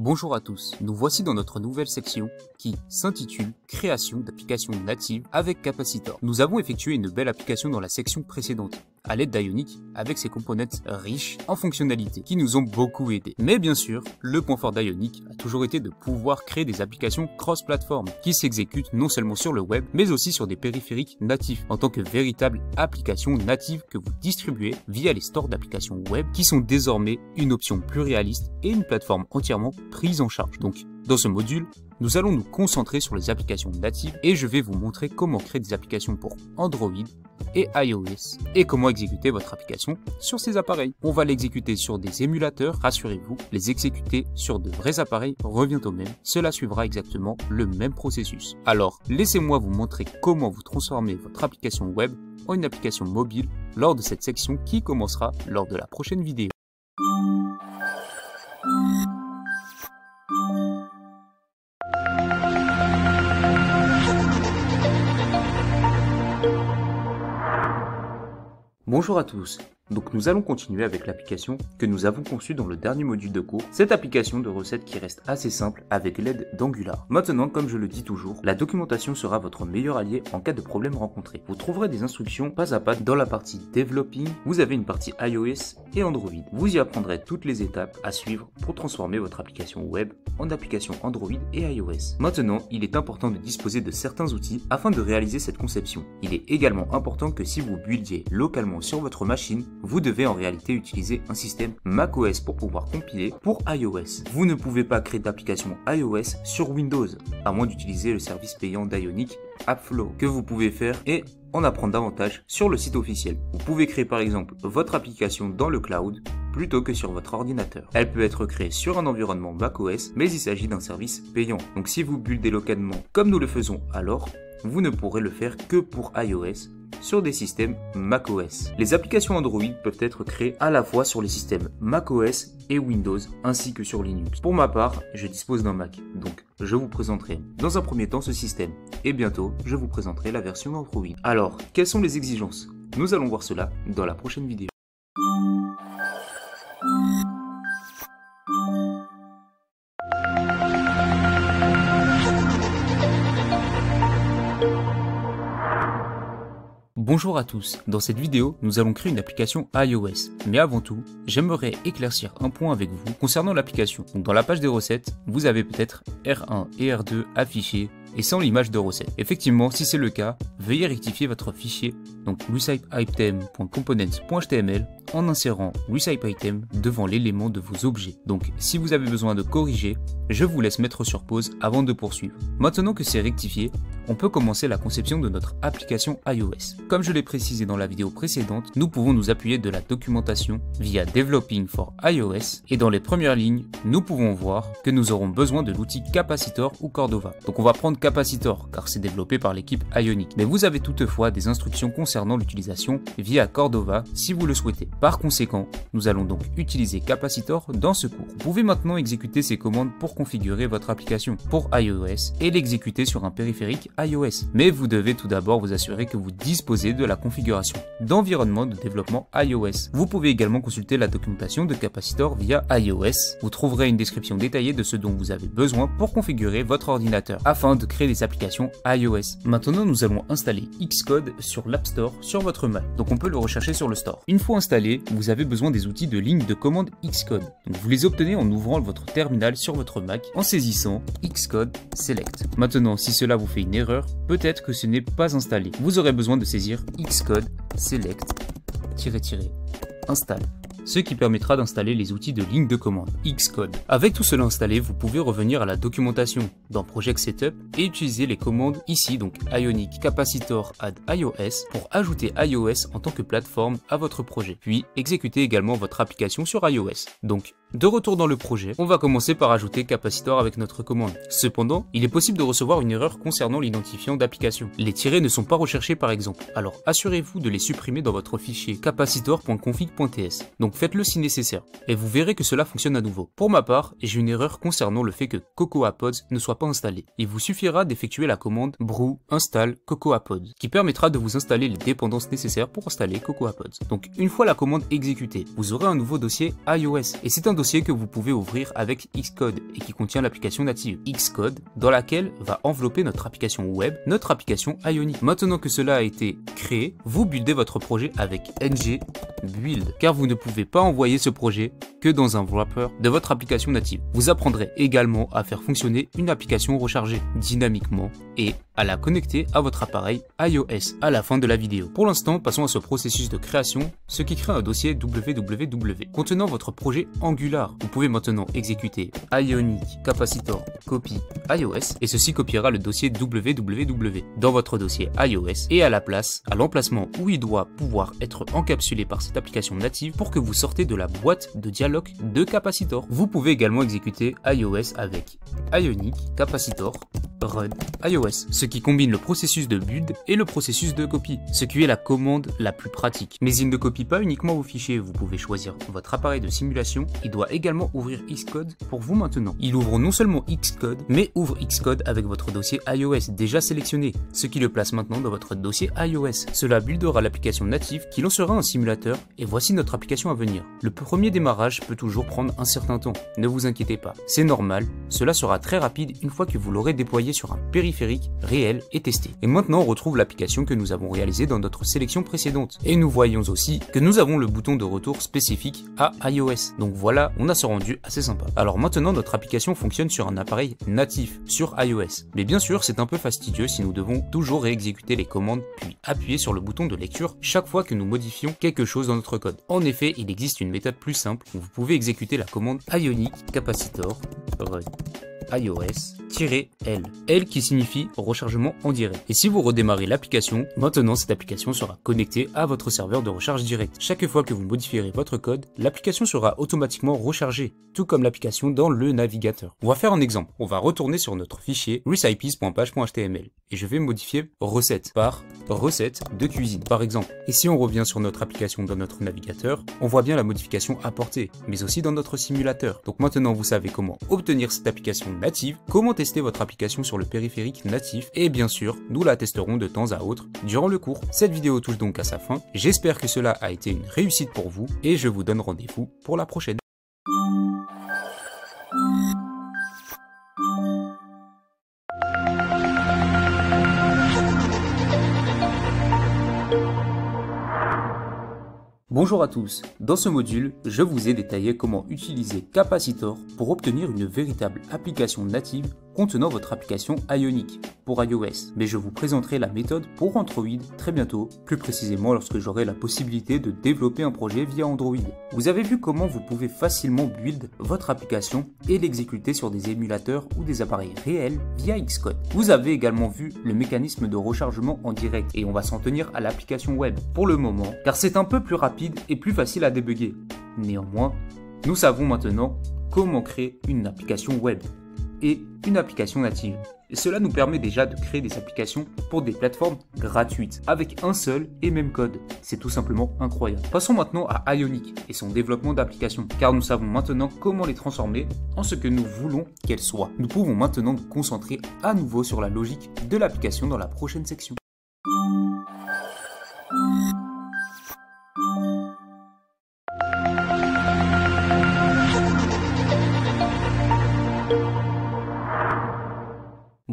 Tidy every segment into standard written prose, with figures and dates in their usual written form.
Bonjour à tous, nous voici dans notre nouvelle section qui s'intitule Création d'applications natives avec Capacitor. Nous avons effectué une belle application dans la section précédente, à l'aide d'Ionic, avec ses components riches en fonctionnalités, qui nous ont beaucoup aidé. Mais bien sûr, le point fort d'Ionic a toujours été de pouvoir créer des applications cross-platform, qui s'exécutent non seulement sur le web, mais aussi sur des périphériques natifs, en tant que véritables applications natives que vous distribuez via les stores d'applications web, qui sont désormais une option plus réaliste et une plateforme entièrement prise en charge. Donc, dans ce module, nous allons nous concentrer sur les applications natives et je vais vous montrer comment créer des applications pour Android et iOS et comment exécuter votre application sur ces appareils. On va l'exécuter sur des émulateurs, rassurez-vous, les exécuter sur de vrais appareils revient au même, cela suivra exactement le même processus. Alors, laissez-moi vous montrer comment vous transformez votre application web en une application mobile lors de cette section qui commencera lors de la prochaine vidéo. Bonjour à tous, donc nous allons continuer avec l'application que nous avons conçue dans le dernier module de cours, cette application de recettes qui reste assez simple avec l'aide d'Angular. Maintenant, comme je le dis toujours, la documentation sera votre meilleur allié en cas de problème rencontré. Vous trouverez des instructions pas à pas dans la partie Developing, vous avez une partie iOS et Android. Vous y apprendrez toutes les étapes à suivre pour transformer votre application web en application Android et iOS. Maintenant, il est important de disposer de certains outils afin de réaliser cette conception. Il est également important que si vous buildiez localement sur votre machine, vous devez en réalité utiliser un système macOS pour pouvoir compiler pour iOS. Vous ne pouvez pas créer d'application iOS sur Windows, à moins d'utiliser le service payant d'Ionic, AppFlow, que vous pouvez faire et en apprendre davantage sur le site officiel. Vous pouvez créer par exemple votre application dans le cloud plutôt que sur votre ordinateur. Elle peut être créée sur un environnement macOS, mais il s'agit d'un service payant. Donc si vous buildez localement comme nous le faisons, alors vous ne pourrez le faire que pour iOS sur des systèmes macOS. Les applications Android peuvent être créées à la fois sur les systèmes macOS et Windows ainsi que sur Linux. Pour ma part, je dispose d'un Mac, donc je vous présenterai dans un premier temps ce système et bientôt je vous présenterai la version Android. Alors, quelles sont les exigences? Nous allons voir cela dans la prochaine vidéo. Bonjour à tous, dans cette vidéo, nous allons créer une application iOS. Mais avant tout, j'aimerais éclaircir un point avec vous concernant l'application. Donc dans la page des recettes, vous avez peut-être R1 et R2 affichés et sans l'image de recette. Effectivement, si c'est le cas, veuillez rectifier votre fichier, donc recipeitem.components.html, en insérant recipeitem devant l'élément de vos objets. Donc si vous avez besoin de corriger, je vous laisse mettre sur pause avant de poursuivre. Maintenant que c'est rectifié, on peut commencer la conception de notre application iOS. Comme je l'ai précisé dans la vidéo précédente, nous pouvons nous appuyer de la documentation via Developing for iOS et dans les premières lignes, nous pouvons voir que nous aurons besoin de l'outil Capacitor ou Cordova. Donc on va prendre Capacitor car c'est développé par l'équipe Ionic. Mais vous avez toutefois des instructions concernant l'utilisation via Cordova si vous le souhaitez. Par conséquent, nous allons donc utiliser Capacitor dans ce cours. Vous pouvez maintenant exécuter ces commandes pour configurer votre application pour iOS et l'exécuter sur un périphérique iOS. Mais vous devez tout d'abord vous assurer que vous disposez de la configuration d'environnement de développement iOS. Vous pouvez également consulter la documentation de Capacitor via iOS. Vous trouverez une description détaillée de ce dont vous avez besoin pour configurer votre ordinateur afin de créer des applications iOS. Maintenant, nous allons installer Xcode sur l'App Store sur votre Mac. Donc on peut le rechercher sur le store. Une fois installé, vous avez besoin des outils de ligne de commande Xcode. Donc vous les obtenez en ouvrant votre terminal sur votre Mac en saisissant Xcode Select. Maintenant, si cela vous fait une erreur, peut-être que ce n'est pas installé. Vous aurez besoin de saisir Xcode Select install, ce qui permettra d'installer les outils de ligne de commande Xcode. Avec tout cela installé, vous pouvez revenir à la documentation dans Project Setup et utiliser les commandes ici, donc Ionic Capacitor add iOS pour ajouter iOS en tant que plateforme à votre projet, puis exécuter également votre application sur iOS. Donc, de retour dans le projet, on va commencer par ajouter Capacitor avec notre commande. Cependant, il est possible de recevoir une erreur concernant l'identifiant d'application. Les tirets ne sont pas recherchés par exemple, alors assurez-vous de les supprimer dans votre fichier capacitor.config.ts. Donc faites-le si nécessaire, et vous verrez que cela fonctionne à nouveau. Pour ma part, j'ai une erreur concernant le fait que CocoaPods ne soit pas installé. Il vous suffira d'effectuer la commande brew install CocoaPods, qui permettra de vous installer les dépendances nécessaires pour installer CocoaPods. Donc une fois la commande exécutée, vous aurez un nouveau dossier iOS, et c'est un dossier que vous pouvez ouvrir avec Xcode et qui contient l'application native Xcode dans laquelle va envelopper notre application web, notre application Ionic. Maintenant que cela a été créé, vous buildez votre projet avec ng-build car vous ne pouvez pas envoyer ce projet que dans un wrapper de votre application native. Vous apprendrez également à faire fonctionner une application rechargée dynamiquement et à la connecter à votre appareil iOS à la fin de la vidéo. Pour l'instant, passons à ce processus de création, ce qui crée un dossier www contenant votre projet Angular. Vous pouvez maintenant exécuter Ionic capacitor copy iOS et ceci copiera le dossier www dans votre dossier iOS et à l'emplacement où il doit pouvoir être encapsulé par cette application native pour que vous sortez de la boîte de dialogue de capacitor. Vous pouvez également exécuter iOS avec Ionic capacitor run iOS, ce qui combine le processus de build et le processus de copie, ce qui est la commande la plus pratique. Mais il ne copie pas uniquement vos fichiers, vous pouvez choisir votre appareil de simulation, il doit également ouvrir Xcode pour vous maintenant. Il ouvre non seulement Xcode, mais ouvre Xcode avec votre dossier iOS déjà sélectionné, ce qui le place maintenant dans votre dossier iOS. Cela buildera l'application native qui lancera un simulateur et voici notre application à venir. Le premier démarrage peut toujours prendre un certain temps, ne vous inquiétez pas, c'est normal, cela sera très rapide une fois que vous l'aurez déployé sur un périphérique réel et testé. Et maintenant on retrouve l'application que nous avons réalisée dans notre sélection précédente. Et nous voyons aussi que nous avons le bouton de retour spécifique à iOS. Donc voilà, on a ce rendu assez sympa. Alors maintenant notre application fonctionne sur un appareil natif, sur iOS. Mais bien sûr c'est un peu fastidieux si nous devons toujours réexécuter les commandes puis appuyer sur le bouton de lecture chaque fois que nous modifions quelque chose dans notre code. En effet, il existe une méthode plus simple où vous pouvez exécuter la commande Ionic capacitor run iOS-L, L qui signifie rechargement en direct. Et si vous redémarrez l'application, maintenant cette application sera connectée à votre serveur de recharge direct. Chaque fois que vous modifierez votre code, l'application sera automatiquement rechargée, tout comme l'application dans le navigateur. On va faire un exemple. On va retourner sur notre fichier recipes.page.html et je vais modifier recette par recette de cuisine, par exemple. Et si on revient sur notre application dans notre navigateur, on voit bien la modification apportée, mais aussi dans notre simulateur. Donc maintenant vous savez comment obtenir cette application native, comment tester votre application sur le périphérique natif et bien sûr, nous la testerons de temps à autre durant le cours. Cette vidéo touche donc à sa fin, j'espère que cela a été une réussite pour vous et je vous donne rendez-vous pour la prochaine. Bonjour à tous, dans ce module, je vous ai détaillé comment utiliser Capacitor pour obtenir une véritable application native contenant votre application Ionic pour iOS. Mais je vous présenterai la méthode pour Android très bientôt, plus précisément lorsque j'aurai la possibilité de développer un projet via Android. Vous avez vu comment vous pouvez facilement build votre application et l'exécuter sur des émulateurs ou des appareils réels via Xcode. Vous avez également vu le mécanisme de rechargement en direct et on va s'en tenir à l'application web pour le moment car c'est un peu plus rapide et plus facile à débugger. Néanmoins, nous savons maintenant comment créer une application web et une application native. Et cela nous permet déjà de créer des applications pour des plateformes gratuites avec un seul et même code. C'est tout simplement incroyable. Passons maintenant à Ionic et son développement d'applications, car nous savons maintenant comment les transformer en ce que nous voulons qu'elles soient. Nous pouvons maintenant nous concentrer à nouveau sur la logique de l'application dans la prochaine section.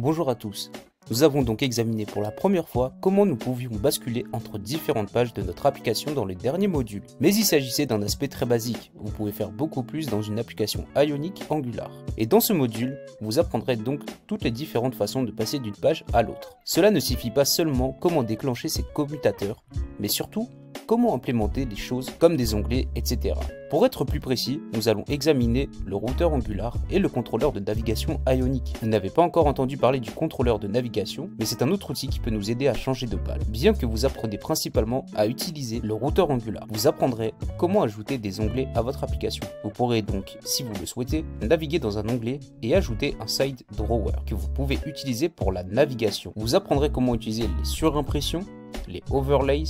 Bonjour à tous, nous avons donc examiné pour la première fois comment nous pouvions basculer entre différentes pages de notre application dans les derniers modules. Mais il s'agissait d'un aspect très basique, vous pouvez faire beaucoup plus dans une application Ionic Angular. Et dans ce module, vous apprendrez donc toutes les différentes façons de passer d'une page à l'autre. Cela ne suffit pas seulement comment déclencher ces commutateurs, mais surtout comment implémenter des choses comme des onglets, etc. Pour être plus précis, nous allons examiner le routeur Angular et le contrôleur de navigation Ionic. Vous n'avez pas encore entendu parler du contrôleur de navigation, mais c'est un autre outil qui peut nous aider à changer de page. Bien que vous apprenez principalement à utiliser le routeur Angular, vous apprendrez comment ajouter des onglets à votre application. Vous pourrez donc, si vous le souhaitez, naviguer dans un onglet et ajouter un side drawer que vous pouvez utiliser pour la navigation. Vous apprendrez comment utiliser les surimpressions, les overlays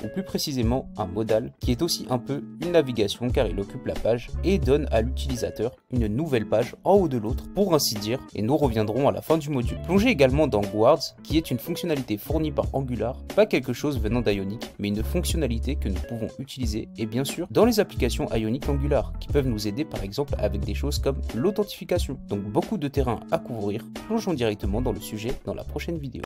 ou plus précisément un modal, qui est aussi un peu une navigation car il occupe la page et donne à l'utilisateur une nouvelle page en haut de l'autre, pour ainsi dire, et nous reviendrons à la fin du module. Plongez également dans Guards, qui est une fonctionnalité fournie par Angular, pas quelque chose venant d'Ionic, mais une fonctionnalité que nous pouvons utiliser, et bien sûr, dans les applications Ionic Angular, qui peuvent nous aider par exemple avec des choses comme l'authentification. Donc beaucoup de terrain à couvrir, plongeons directement dans le sujet dans la prochaine vidéo.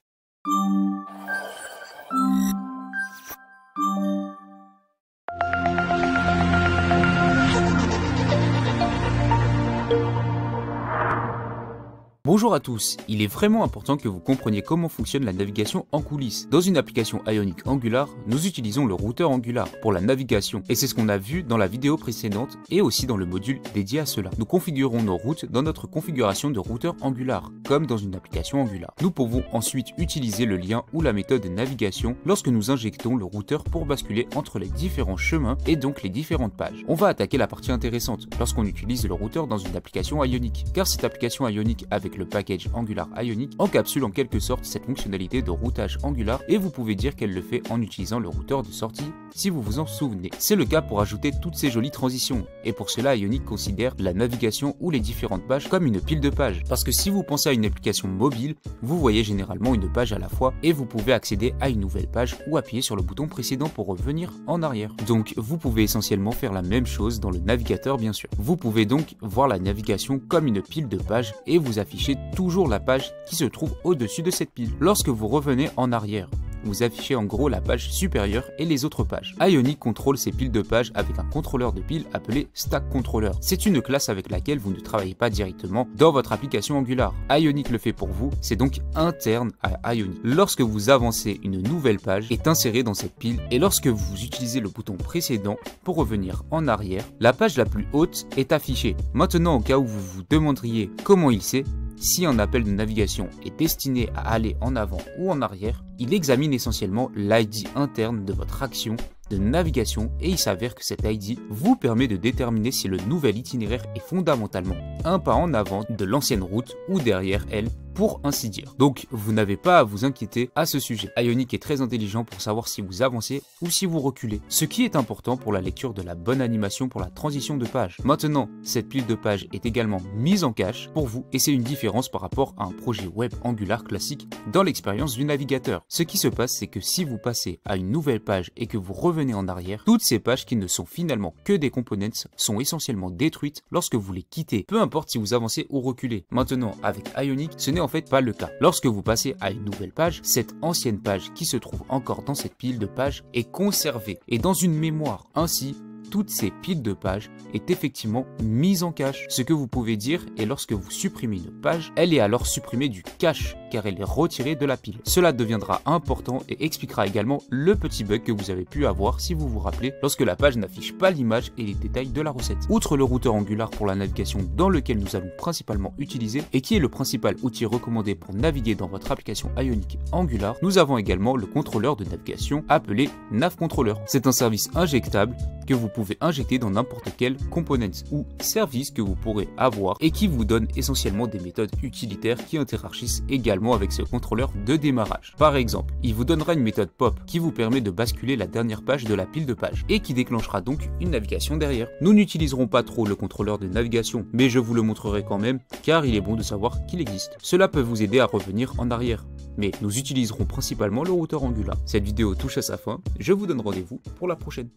Bonjour à tous, il est vraiment important que vous compreniez comment fonctionne la navigation en coulisses. Dans une application Ionic Angular, nous utilisons le routeur Angular pour la navigation, et c'est ce qu'on a vu dans la vidéo précédente et aussi dans le module dédié à cela. Nous configurons nos routes dans notre configuration de routeur Angular, comme dans une application Angular. Nous pouvons ensuite utiliser le lien ou la méthode de navigation lorsque nous injectons le routeur pour basculer entre les différents chemins et donc les différentes pages. On va attaquer la partie intéressante lorsqu'on utilise le routeur dans une application Ionic, car cette application Ionic avec le package Angular Ionic encapsule en quelque sorte cette fonctionnalité de routage Angular et vous pouvez dire qu'elle le fait en utilisant le routeur de sortie si vous vous en souvenez. C'est le cas pour ajouter toutes ces jolies transitions et pour cela Ionic considère la navigation ou les différentes pages comme une pile de pages parce que si vous pensez à une application mobile, vous voyez généralement une page à la fois et vous pouvez accéder à une nouvelle page ou appuyer sur le bouton précédent pour revenir en arrière. Donc vous pouvez essentiellement faire la même chose dans le navigateur bien sûr. Vous pouvez donc voir la navigation comme une pile de pages et vous affichez toujours la page qui se trouve au-dessus de cette pile. Lorsque vous revenez en arrière, vous affichez en gros la page supérieure et les autres pages. Ionic contrôle ces piles de pages avec un contrôleur de piles appelé Stack Controller. C'est une classe avec laquelle vous ne travaillez pas directement dans votre application Angular. Ionic le fait pour vous, c'est donc interne à Ionic. Lorsque vous avancez, une nouvelle page est insérée dans cette pile et lorsque vous utilisez le bouton précédent pour revenir en arrière, la page la plus haute est affichée. Maintenant, au cas où vous vous demanderiez comment il sait, si un appel de navigation est destiné à aller en avant ou en arrière, il examine essentiellement l'ID interne de votre action de navigation et il s'avère que cet ID vous permet de déterminer si le nouvel itinéraire est fondamentalement un pas en avant de l'ancienne route ou derrière elle, pour ainsi dire. Donc vous n'avez pas à vous inquiéter à ce sujet. Ionic est très intelligent pour savoir si vous avancez ou si vous reculez, ce qui est important pour la lecture de la bonne animation pour la transition de page. Maintenant, cette pile de pages est également mise en cache pour vous et c'est une différence par rapport à un projet web Angular classique dans l'expérience du navigateur. Ce qui se passe, c'est que si vous passez à une nouvelle page et que vous revenez en arrière, toutes ces pages qui ne sont finalement que des components sont essentiellement détruites lorsque vous les quittez, peu importe si vous avancez ou reculez. Maintenant, avec Ionic, ce n'est en fait pas le cas. Lorsque vous passez à une nouvelle page, cette ancienne page qui se trouve encore dans cette pile de pages est conservée et dans une mémoire. Ainsi, toutes ces piles de pages est effectivement mise en cache. Ce que vous pouvez dire est lorsque vous supprimez une page, elle est alors supprimée du cache car elle est retirée de la pile. Cela deviendra important et expliquera également le petit bug que vous avez pu avoir si vous vous rappelez lorsque la page n'affiche pas l'image et les détails de la recette. Outre le routeur Angular pour la navigation dans lequel nous allons principalement utiliser et qui est le principal outil recommandé pour naviguer dans votre application Ionic Angular, nous avons également le contrôleur de navigation appelé Nav Controller. C'est un service injectable que vous pouvez injecter dans n'importe quel component ou service que vous pourrez avoir et qui vous donne essentiellement des méthodes utilitaires qui interagissent également avec ce contrôleur de démarrage. Par exemple, il vous donnera une méthode pop qui vous permet de basculer la dernière page de la pile de pages et qui déclenchera donc une navigation derrière. Nous n'utiliserons pas trop le contrôleur de navigation, mais je vous le montrerai quand même car il est bon de savoir qu'il existe. Cela peut vous aider à revenir en arrière. Mais nous utiliserons principalement le routeur Angular. Cette vidéo touche à sa fin, je vous donne rendez-vous pour la prochaine.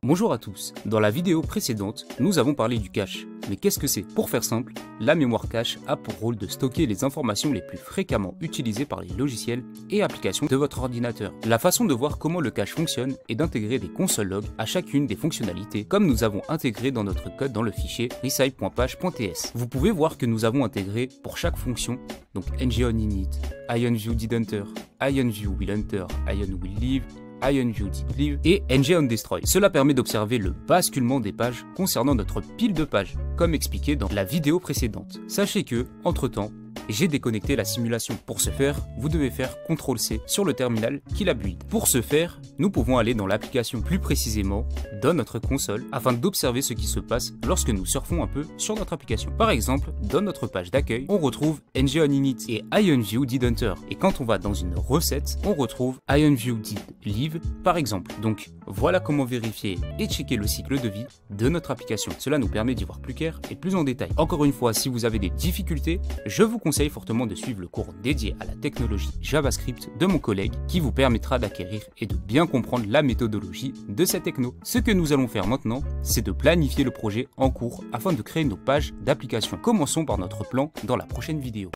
Bonjour à tous, dans la vidéo précédente, nous avons parlé du cache. Mais qu'est-ce que c'est? Pour faire simple, la mémoire cache a pour rôle de stocker les informations les plus fréquemment utilisées par les logiciels et applications de votre ordinateur. La façon de voir comment le cache fonctionne est d'intégrer des console logs à chacune des fonctionnalités, comme nous avons intégré dans notre code dans le fichier recipe.page.ts. Vous pouvez voir que nous avons intégré pour chaque fonction, donc ngOnInit, IonViewDidEnter, IonViewWillEnter, IonWillLeave, IonViewDidLeave et ngOnDestroy. Cela permet d'observer le basculement des pages concernant notre pile de pages, comme expliqué dans la vidéo précédente. Sachez que, entre-temps, j'ai déconnecté la simulation. Pour ce faire, vous devez faire CTRL-C sur le terminal qui la build. Pour ce faire, nous pouvons aller dans l'application, plus précisément dans notre console, afin d'observer ce qui se passe lorsque nous surfons un peu sur notre application. Par exemple, dans notre page d'accueil, on retrouve ng-on-init et IonView did enter. Et quand on va dans une recette, on retrouve IonView did leave par exemple. Donc voilà comment vérifier et checker le cycle de vie de notre application. Cela nous permet d'y voir plus clair et plus en détail. Encore une fois, si vous avez des difficultés, je vous conseille fortement de suivre le cours dédié à la technologie JavaScript de mon collègue qui vous permettra d'acquérir et de bien comprendre la méthodologie de cette techno. Ce que nous allons faire maintenant, c'est de planifier le projet en cours afin de créer nos pages d'application. Commençons par notre plan dans la prochaine vidéo.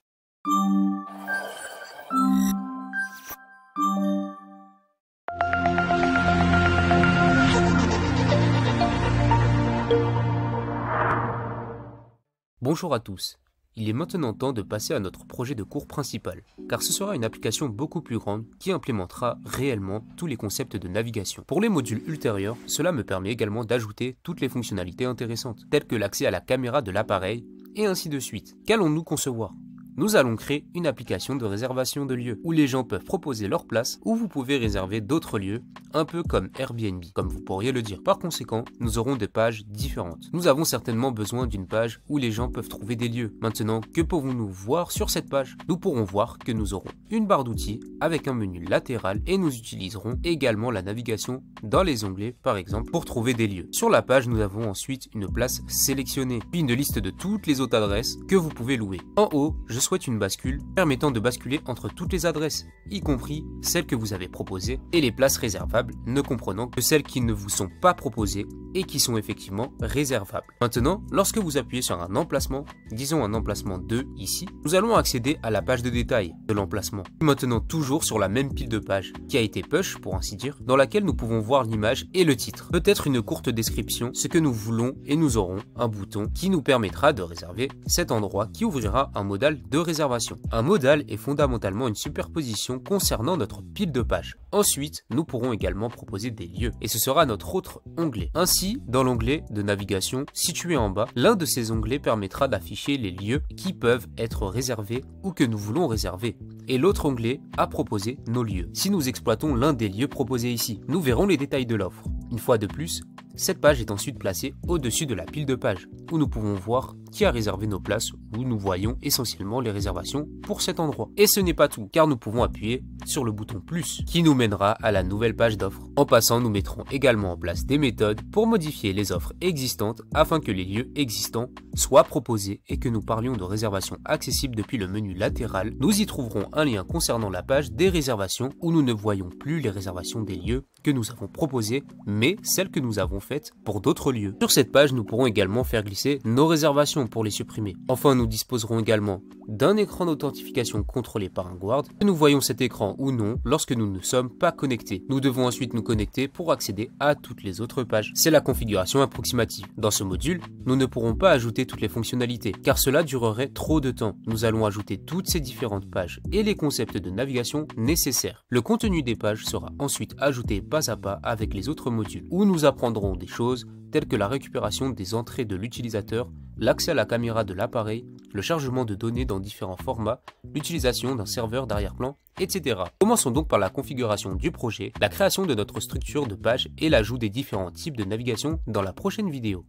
Bonjour à tous. Il est maintenant temps de passer à notre projet de cours principal, car ce sera une application beaucoup plus grande qui implémentera réellement tous les concepts de navigation. Pour les modules ultérieurs, cela me permet également d'ajouter toutes les fonctionnalités intéressantes, telles que l'accès à la caméra de l'appareil, et ainsi de suite. Qu'allons-nous concevoir ? Nous allons créer une application de réservation de lieux, où les gens peuvent proposer leur place, ou vous pouvez réserver d'autres lieux, un peu comme Airbnb, comme vous pourriez le dire. Par conséquent, nous aurons des pages différentes. Nous avons certainement besoin d'une page où les gens peuvent trouver des lieux. Maintenant, que pouvons-nous voir sur cette page? Nous pourrons voir que nous aurons une barre d'outils avec un menu latéral et nous utiliserons également la navigation dans les onglets, par exemple, pour trouver des lieux. Sur la page, nous avons ensuite une place sélectionnée, puis une liste de toutes les autres adresses que vous pouvez louer. En haut, je souhaite une bascule permettant de basculer entre toutes les adresses, y compris celles que vous avez proposées, et les places réservables ne comprenant que celles qui ne vous sont pas proposées et qui sont effectivement réservables. Maintenant, lorsque vous appuyez sur un emplacement, disons un emplacement 2 ici, nous allons accéder à la page de détail de l'emplacement. Maintenant toujours sur la même pile de pages, qui a été push pour ainsi dire, dans laquelle nous pouvons voir l'image et le titre. Peut-être une courte description, ce que nous voulons, et nous aurons un bouton qui nous permettra de réserver cet endroit qui ouvrira un modal de réservation. Un modal est fondamentalement une superposition concernant notre pile de pages. Ensuite, nous pourrons également proposer des lieux, et ce sera notre autre onglet. Ainsi, dans l'onglet de navigation situé en bas, l'un de ces onglets permettra d'afficher les lieux qui peuvent être réservés ou que nous voulons réserver. Et l'autre onglet a proposé nos lieux. Si nous exploitons l'un des lieux proposés ici, nous verrons les détails de l'offre. Une fois de plus, cette page est ensuite placée au-dessus de la pile de pages, où nous pouvons voir qui a réservé nos places, où nous voyons essentiellement les réservations pour cet endroit. Et ce n'est pas tout, car nous pouvons appuyer sur le bouton plus, qui nous mènera à la nouvelle page d'offres. En passant, nous mettrons également en place des méthodes pour modifier les offres existantes, afin que les lieux existants soient proposés et que nous parlions de réservations accessibles depuis le menu latéral. Nous y trouverons un lien concernant la page des réservations, où nous ne voyons plus les réservations des lieux que nous avons proposées, mais celles que nous avons faites pour d'autres lieux. Sur cette page, nous pourrons également faire glisser nos réservations pour les supprimer. Enfin, nous disposerons également d'un écran d'authentification contrôlé par un guard. Nous voyons cet écran ou non lorsque nous ne sommes pas connectés. Nous devons ensuite nous connecter pour accéder à toutes les autres pages. C'est la configuration approximative. Dans ce module, nous ne pourrons pas ajouter toutes les fonctionnalités, car cela durerait trop de temps. Nous allons ajouter toutes ces différentes pages et les concepts de navigation nécessaires. Le contenu des pages sera ensuite ajouté pas à pas avec les autres modules, où nous apprendrons des choses telles que la récupération des entrées de l'utilisateur, l'accès à la caméra de l'appareil, le chargement de données dans différents formats, l'utilisation d'un serveur d'arrière-plan, etc. Commençons donc par la configuration du projet, la création de notre structure de page et l'ajout des différents types de navigation dans la prochaine vidéo.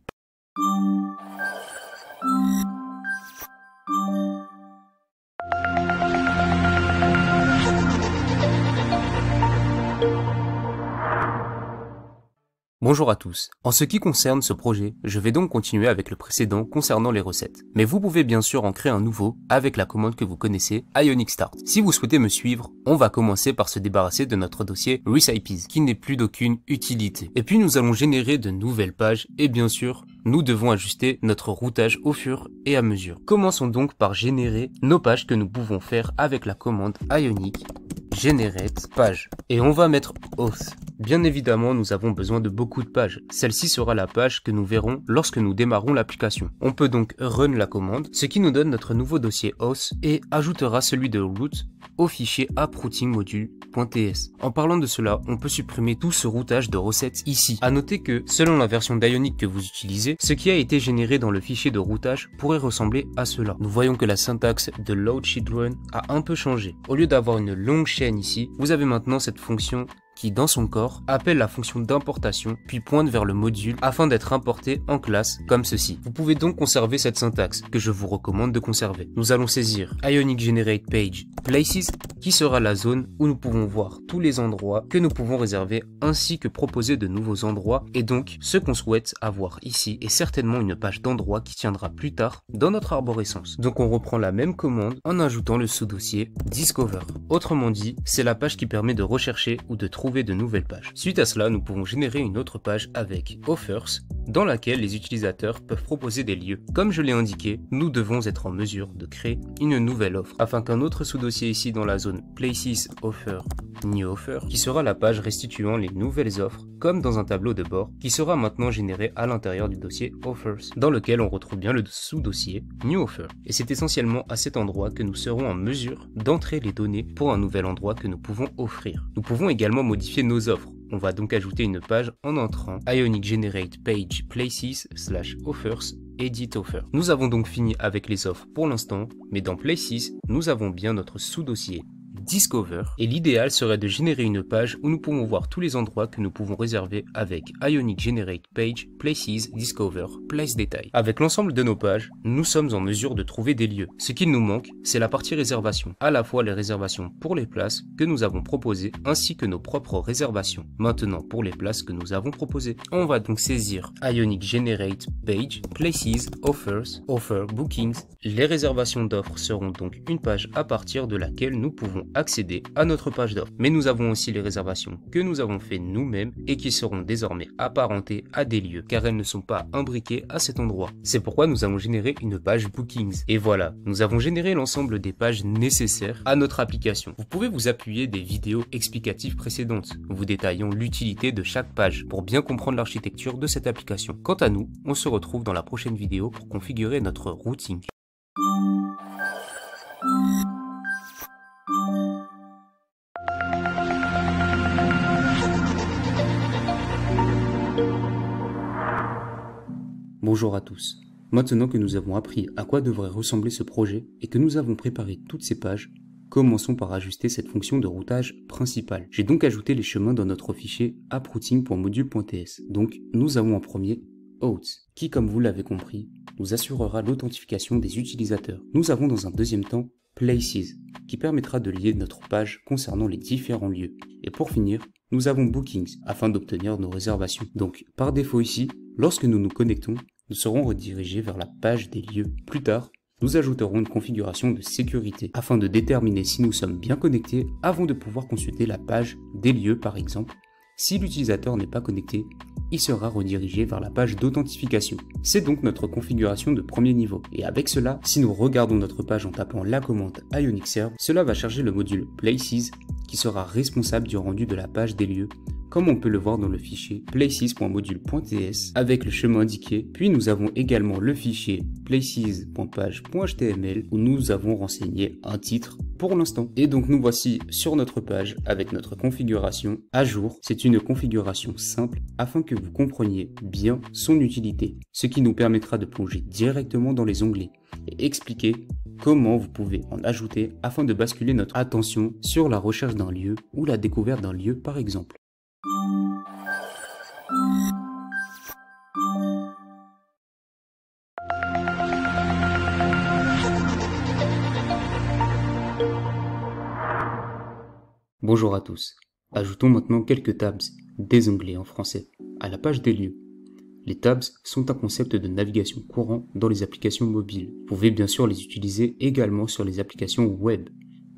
Bonjour à tous. En ce qui concerne ce projet, je vais donc continuer avec le précédent concernant les recettes. Mais vous pouvez bien sûr en créer un nouveau avec la commande que vous connaissez, Ionic Start. Si vous souhaitez me suivre, on va commencer par se débarrasser de notre dossier Recipes, qui n'est plus d'aucune utilité. Et puis nous allons générer de nouvelles pages et bien sûr, nous devons ajuster notre routage au fur et à mesure. Commençons donc par générer nos pages que nous pouvons faire avec la commande Ionic generate page. Et on va mettre auth. Bien évidemment, nous avons besoin de beaucoup de pages. Celle-ci sera la page que nous verrons lorsque nous démarrons l'application. On peut donc run la commande, ce qui nous donne notre nouveau dossier auth et ajoutera celui de root au fichier approutingmodule.ts. En parlant de cela, on peut supprimer tout ce routage de recettes ici. À noter que, selon la version d'Ionic que vous utilisez, ce qui a été généré dans le fichier de routage pourrait ressembler à cela. Nous voyons que la syntaxe de load_sheet_run a un peu changé. Au lieu d'avoir une longue chaîne ici, vous avez maintenant cette fonction qui, dans son corps, appelle la fonction d'importation, puis pointe vers le module afin d'être importé en classe, comme ceci. Vous pouvez donc conserver cette syntaxe, que je vous recommande de conserver. Nous allons saisir Ionic Generate Page Places, qui sera la zone où nous pouvons voir tous les endroits que nous pouvons réserver, ainsi que proposer de nouveaux endroits, et donc ce qu'on souhaite avoir ici est certainement une page d'endroits qui tiendra plus tard dans notre arborescence. Donc on reprend la même commande en ajoutant le sous-dossier Discover. Autrement dit, c'est la page qui permet de rechercher ou de trouver de nouvelles pages. Suite à cela, nous pouvons générer une autre page avec offers, dans laquelle les utilisateurs peuvent proposer des lieux. Comme je l'ai indiqué, nous devons être en mesure de créer une nouvelle offre, afin qu'un autre sous-dossier ici dans la zone Places Offer New Offer, qui sera la page restituant les nouvelles offres, comme dans un tableau de bord, qui sera maintenant généré à l'intérieur du dossier Offers, dans lequel on retrouve bien le sous-dossier New Offer. Et c'est essentiellement à cet endroit que nous serons en mesure d'entrer les données pour un nouvel endroit que nous pouvons offrir. Nous pouvons également modifier nos offres. On va donc ajouter une page en entrant Ionic Generate Page Places /Offers Edit Offer. Nous avons donc fini avec les offres pour l'instant, mais dans Places, nous avons bien notre sous-dossier Discover, et l'idéal serait de générer une page où nous pouvons voir tous les endroits que nous pouvons réserver avec Ionic Generate Page Places Discover Place Detail. Avec l'ensemble de nos pages, nous sommes en mesure de trouver des lieux. Ce qu'il nous manque, c'est la partie réservation, à la fois les réservations pour les places que nous avons proposées ainsi que nos propres réservations. Maintenant, pour les places que nous avons proposées, on va donc saisir Ionic Generate Page Places Offers Offer Bookings. Les réservations d'offres seront donc une page à partir de laquelle nous pouvons accéder à notre page d'offres. Mais nous avons aussi les réservations que nous avons fait nous-mêmes et qui seront désormais apparentées à des lieux car elles ne sont pas imbriquées à cet endroit. C'est pourquoi nous allons générer une page Bookings. Et voilà, nous avons généré l'ensemble des pages nécessaires à notre application. Vous pouvez vous appuyer des vidéos explicatives précédentes, vous détaillant l'utilité de chaque page pour bien comprendre l'architecture de cette application. Quant à nous, on se retrouve dans la prochaine vidéo pour configurer notre routing. Bonjour à tous. Maintenant que nous avons appris à quoi devrait ressembler ce projet et que nous avons préparé toutes ces pages, commençons par ajuster cette fonction de routage principale. J'ai donc ajouté les chemins dans notre fichier approuting.module.ts. Donc nous avons en premier auth, qui comme vous l'avez compris, nous assurera l'authentification des utilisateurs. Nous avons dans un deuxième temps places, qui permettra de lier notre page concernant les différents lieux. Et pour finir, nous avons bookings, afin d'obtenir nos réservations. Donc par défaut ici, lorsque nous nous connectons, nous serons redirigés vers la page des lieux. Plus tard, nous ajouterons une configuration de sécurité afin de déterminer si nous sommes bien connectés avant de pouvoir consulter la page des lieux par exemple. Si l'utilisateur n'est pas connecté, il sera redirigé vers la page d'authentification. C'est donc notre configuration de premier niveau. Et avec cela, si nous regardons notre page en tapant la commande Ionic Serve, cela va charger le module Places qui sera responsable du rendu de la page des lieux, comme on peut le voir dans le fichier places.module.ts avec le chemin indiqué. Puis nous avons également le fichier places.page.html où nous avons renseigné un titre pour l'instant. Et donc nous voici sur notre page avec notre configuration à jour. C'est une configuration simple afin que vous compreniez bien son utilité, ce qui nous permettra de plonger directement dans les onglets et expliquer comment vous pouvez en ajouter afin de basculer notre attention sur la recherche d'un lieu ou la découverte d'un lieu par exemple. Bonjour à tous. Ajoutons maintenant quelques tabs, des onglets en français, à la page des lieux. Les tabs sont un concept de navigation courant dans les applications mobiles. Vous pouvez bien sûr les utiliser également sur les applications web,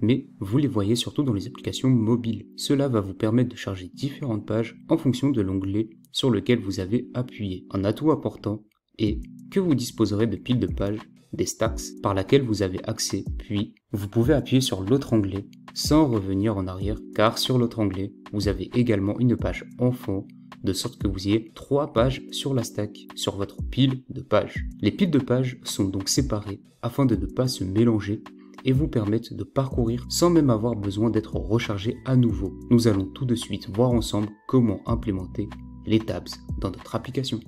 mais vous les voyez surtout dans les applications mobiles. Cela va vous permettre de charger différentes pages en fonction de l'onglet sur lequel vous avez appuyé. Un atout important est que vous disposerez de piles de pages, des stacks par laquelle vous avez accès, puis vous pouvez appuyer sur l'autre onglet sans revenir en arrière, car sur l'autre onglet, vous avez également une page enfant, de sorte que vous ayez 3 pages sur la stack, sur votre pile de pages. Les piles de pages sont donc séparées afin de ne pas se mélanger et vous permettent de parcourir sans même avoir besoin d'être rechargé à nouveau. Nous allons tout de suite voir ensemble comment implémenter les tabs dans notre application.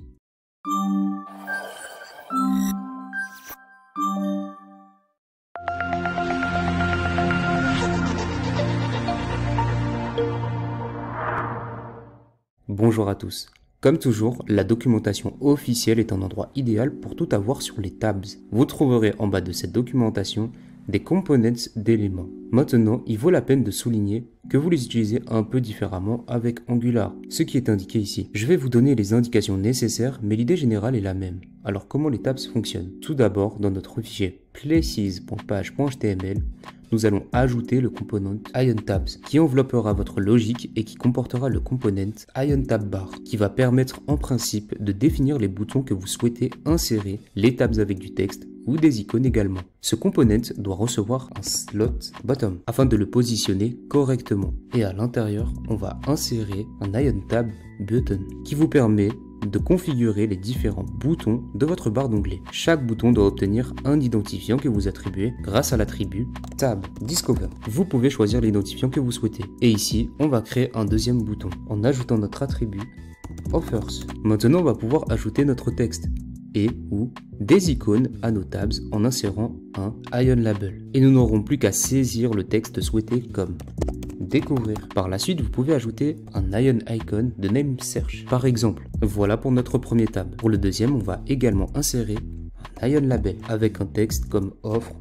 Bonjour à tous. Comme toujours, la documentation officielle est un endroit idéal pour tout avoir sur les tabs. Vous trouverez en bas de cette documentation des components d'éléments. Maintenant, il vaut la peine de souligner que vous les utilisez un peu différemment avec Angular, ce qui est indiqué ici. Je vais vous donner les indications nécessaires, mais l'idée générale est la même. Alors comment les tabs fonctionnent? Tout d'abord, dans notre fichier places.page.html, nous allons ajouter le component IonTabs qui enveloppera votre logique et qui comportera le component IonTabBar qui va permettre en principe de définir les boutons que vous souhaitez insérer, les tabs avec du texte ou des icônes également. Ce component doit recevoir un slot bottom afin de le positionner correctement. Et à l'intérieur, on va insérer un IonTab button qui vous permet de configurer les différents boutons de votre barre d'onglet. Chaque bouton doit obtenir un identifiant que vous attribuez grâce à l'attribut Tab Discover. Vous pouvez choisir l'identifiant que vous souhaitez. Et ici, on va créer un deuxième bouton en ajoutant notre attribut Offers. Maintenant, on va pouvoir ajouter notre texte et ou des icônes à nos tabs en insérant un Ion Label. Et nous n'aurons plus qu'à saisir le texte souhaité comme découvrir. Par la suite, vous pouvez ajouter un Ion Icon de Name Search. Par exemple, voilà pour notre premier tab. Pour le deuxième, on va également insérer un Ion Label avec un texte comme offre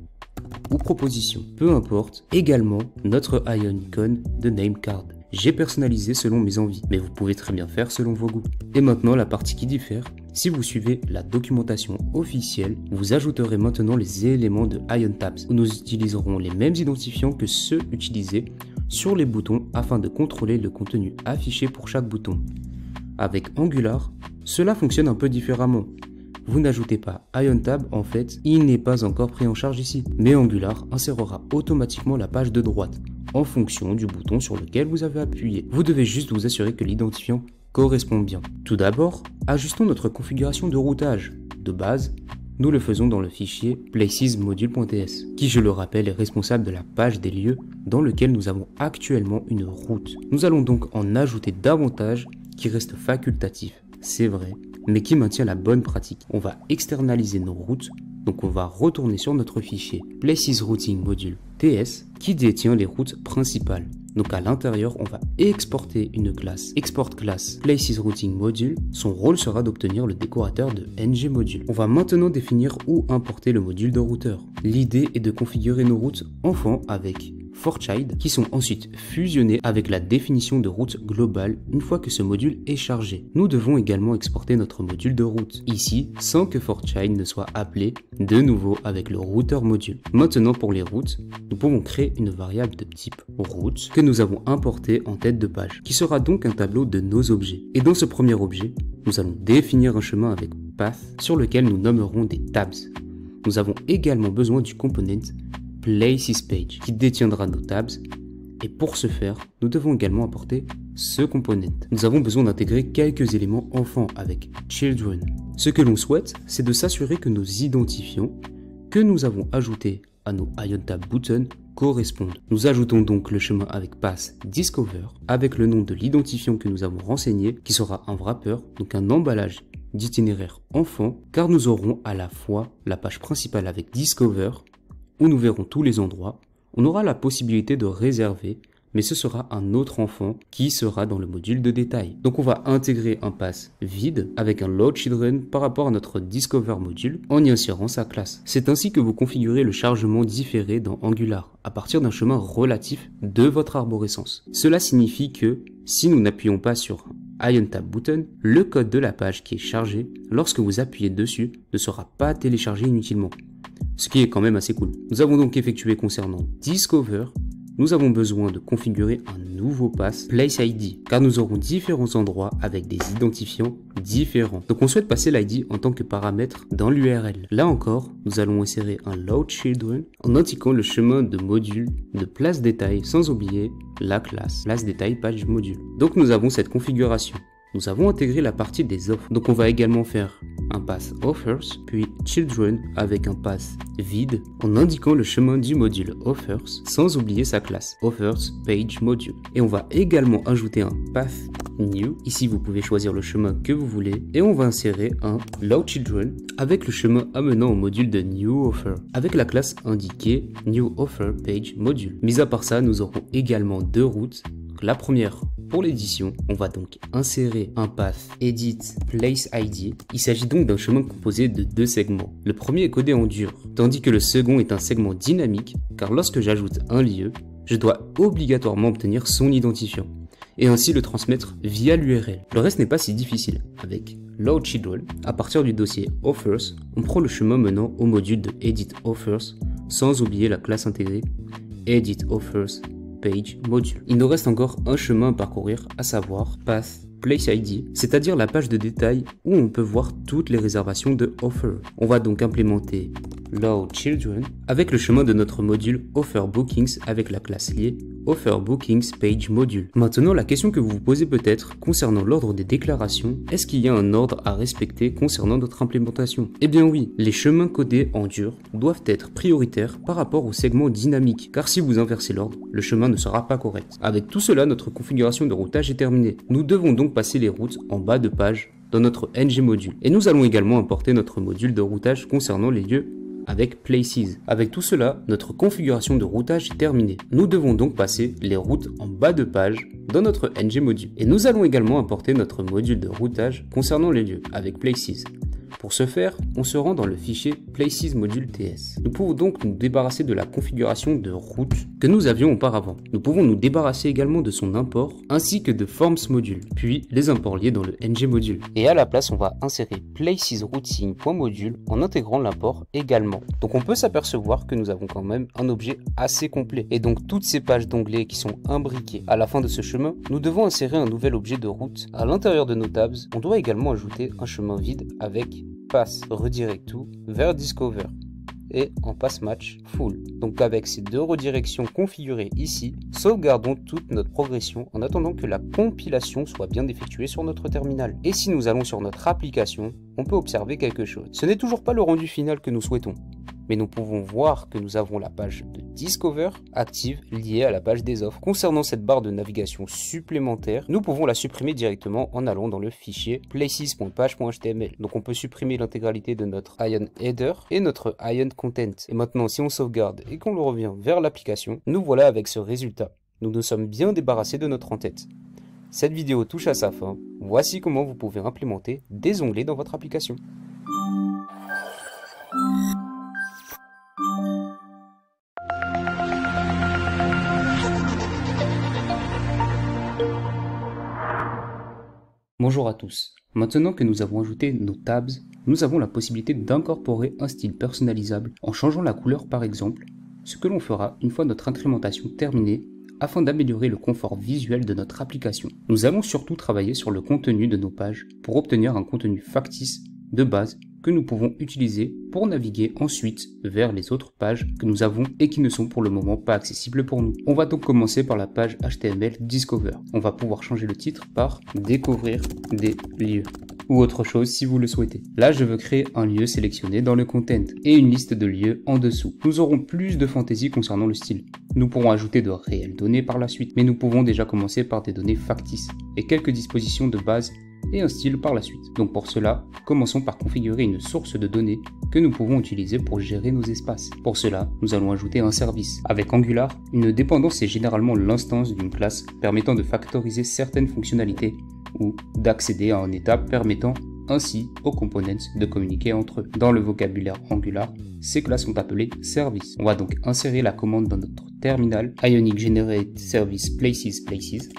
ou proposition. Peu importe, également notre Ion Icon de Name Card. J'ai personnalisé selon mes envies, mais vous pouvez très bien faire selon vos goûts. Et maintenant, la partie qui diffère. Si vous suivez la documentation officielle, vous ajouterez maintenant les éléments de IonTabs, où nous utiliserons les mêmes identifiants que ceux utilisés sur les boutons afin de contrôler le contenu affiché pour chaque bouton. Avec Angular, cela fonctionne un peu différemment. Vous n'ajoutez pas IonTab, en fait, il n'est pas encore pris en charge ici. Mais Angular insérera automatiquement la page de droite, en fonction du bouton sur lequel vous avez appuyé. Vous devez juste vous assurer que l'identifiant correspond bien. Tout d'abord, ajustons notre configuration de routage. De base, nous le faisons dans le fichier placesmodule.ts, qui, je le rappelle, est responsable de la page des lieux dans lequel nous avons actuellement une route. Nous allons donc en ajouter davantage qui reste facultatif, c'est vrai, mais qui maintient la bonne pratique. On va externaliser nos routes, donc on va retourner sur notre fichier placesRoutingModule.ts qui détient les routes principales. Donc à l'intérieur, on va exporter une classe, export class placesRoutingModule. Son rôle sera d'obtenir le décorateur de ngModule. On va maintenant définir où importer le module de routeur. L'idée est de configurer nos routes enfants avec forChild qui sont ensuite fusionnés avec la définition de route globale une fois que ce module est chargé. Nous devons également exporter notre module de route, ici sans que forChild ne soit appelé de nouveau avec le routeur module. Maintenant pour les routes, nous pouvons créer une variable de type route que nous avons importée en tête de page, qui sera donc un tableau de nos objets. Et dans ce premier objet, nous allons définir un chemin avec path sur lequel nous nommerons des tabs. Nous avons également besoin du component placesPage qui détiendra nos tabs et pour ce faire, nous devons également apporter ce component. Nous avons besoin d'intégrer quelques éléments enfants avec children. Ce que l'on souhaite, c'est de s'assurer que nos identifiants que nous avons ajoutés à nos IonTab buttons correspondent. Nous ajoutons donc le chemin avec path discover avec le nom de l'identifiant que nous avons renseigné qui sera un wrapper, donc un emballage d'itinéraire enfant, car nous aurons à la fois la page principale avec discover où nous verrons tous les endroits. On aura la possibilité de réserver, mais ce sera un autre enfant qui sera dans le module de détail. Donc on va intégrer un path vide avec un loadChildren par rapport à notre discover module en y insérant sa classe. C'est ainsi que vous configurez le chargement différé dans Angular à partir d'un chemin relatif de votre arborescence. Cela signifie que si nous n'appuyons pas sur IonTab button, le code de la page qui est chargé lorsque vous appuyez dessus ne sera pas téléchargé inutilement. Ce qui est quand même assez cool. Nous avons donc effectué concernant Discover nous avons besoin de configurer un nouveau pass PlaceID, car nous aurons différents endroits avec des identifiants différents. Donc on souhaite passer l'ID en tant que paramètre dans l'URL. Là encore, nous allons insérer un loadChildren en indiquant le chemin de module de place détail sans oublier la classe place détail page module. Donc nous avons cette configuration. Nous avons intégré la partie des offres, donc on va également faire un pass offers, puis children avec un pass vide en indiquant le chemin du module offers sans oublier sa classe offers page module. Et on va également ajouter un path new, ici vous pouvez choisir le chemin que vous voulez, et on va insérer un loadChildren avec le chemin amenant au module de new offer avec la classe indiquée new offer page module. Mis à part ça, nous aurons également deux routes. La première pour l'édition, on va donc insérer un path edit place ID. Il s'agit donc d'un chemin composé de deux segments. Le premier est codé en dur, tandis que le second est un segment dynamique, car lorsque j'ajoute un lieu, je dois obligatoirement obtenir son identifiant, et ainsi le transmettre via l'URL. Le reste n'est pas si difficile. Avec loadChildren, à partir du dossier offers, on prend le chemin menant au module de edit offers, sans oublier la classe intégrée edit offers page module. Il nous reste encore un chemin à parcourir, à savoir path PlaceID, c'est-à-dire la page de détail où on peut voir toutes les réservations de offer. On va donc implémenter loadChildren avec le chemin de notre module offer bookings avec la classe liée offer bookings page module. Maintenant, la question que vous vous posez peut-être concernant l'ordre des déclarations, est-ce qu'il y a un ordre à respecter concernant notre implémentation? Eh bien oui, les chemins codés en dur doivent être prioritaires par rapport au segment dynamique, car si vous inversez l'ordre, le chemin ne sera pas correct. Avec tout cela, notre configuration de routage est terminée. Nous devons donc passer les routes en bas de page dans notre ng module. Et nous allons également importer notre module de routage concernant les lieux avec Places. Avec tout cela, notre configuration de routage est terminée. Nous devons donc passer les routes en bas de page dans notre ng module. Et nous allons également importer notre module de routage concernant les lieux avec Places. Pour ce faire, on se rend dans le fichier Places module TS. Nous pouvons donc nous débarrasser de la configuration de route que nous avions auparavant. Nous pouvons nous débarrasser également de son import ainsi que de forms module, puis les imports liés dans le ng module. Et à la place, on va insérer placesRouting.module en intégrant l'import également. Donc on peut s'apercevoir que nous avons quand même un objet assez complet. Et donc toutes ces pages d'onglets qui sont imbriquées à la fin de ce chemin, nous devons insérer un nouvel objet de route. À l'intérieur de nos tabs, on doit également ajouter un chemin vide avec pass redirect to vers discover et en pass match full. Donc avec ces deux redirections configurées ici, sauvegardons toute notre progression en attendant que la compilation soit bien effectuée sur notre terminal. Et si nous allons sur notre application, on peut observer quelque chose. Ce n'est toujours pas le rendu final que nous souhaitons, mais nous pouvons voir que nous avons la page de Discover active liée à la page des offres. Concernant cette barre de navigation supplémentaire, nous pouvons la supprimer directement en allant dans le fichier places.page.html. Donc on peut supprimer l'intégralité de notre Ion Header et notre Ion Content. Et maintenant, si on sauvegarde et qu'on le revient vers l'application, nous voilà avec ce résultat. Nous nous sommes bien débarrassés de notre en-tête. Cette vidéo touche à sa fin. Voici comment vous pouvez implémenter des onglets dans votre application. Bonjour à tous. Maintenant que nous avons ajouté nos tabs, nous avons la possibilité d'incorporer un style personnalisable en changeant la couleur par exemple, ce que l'on fera une fois notre incrémentation terminée afin d'améliorer le confort visuel de notre application. Nous allons surtout travailler sur le contenu de nos pages pour obtenir un contenu factice de base que nous pouvons utiliser pour naviguer ensuite vers les autres pages que nous avons et qui ne sont pour le moment pas accessibles pour nous. On va donc commencer par la page HTML Discover. On va pouvoir changer le titre par Découvrir des lieux ou autre chose si vous le souhaitez. Là, je veux créer un lieu sélectionné dans le content et une liste de lieux en dessous. Nous aurons plus de fantaisie concernant le style. Nous pourrons ajouter de réelles données par la suite, mais nous pouvons déjà commencer par des données factices et quelques dispositions de base et un style par la suite. Donc pour cela, commençons par configurer une source de données que nous pouvons utiliser pour gérer nos espaces. Pour cela, nous allons ajouter un service. Avec Angular, une dépendance est généralement l'instance d'une classe permettant de factoriser certaines fonctionnalités ou d'accéder à un état permettant ainsi aux components de communiquer entre eux. Dans le vocabulaire Angular, ces classes sont appelées services. On va donc insérer la commande dans notre terminal Ionic Generate Service Places.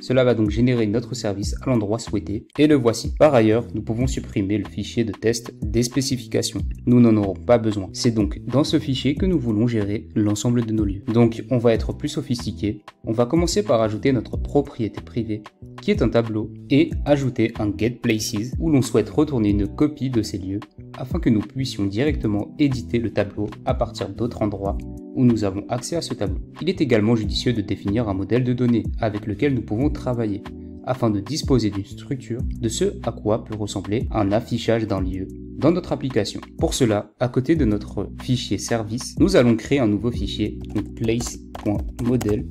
Cela va donc générer notre service à l'endroit souhaité et le voici. Par ailleurs, nous pouvons supprimer le fichier de test des spécifications. Nous n'en aurons pas besoin. C'est donc dans ce fichier que nous voulons gérer l'ensemble de nos lieux. Donc on va être plus sophistiqué. On va commencer par ajouter notre propriété privée qui est un tableau et ajouter un getPlaces où l'on souhaite retourner une copie de ces lieux afin que nous puissions directement éditer le tableau à partir d'autres endroits où nous avons accès à ce tableau. Il est également judicieux de définir un modèle de données avec lequel nous pouvons travailler afin de disposer d'une structure de ce à quoi peut ressembler un affichage d'un lieu dans notre application. Pour cela, à côté de notre fichier service, nous allons créer un nouveau fichier, place.model.ts.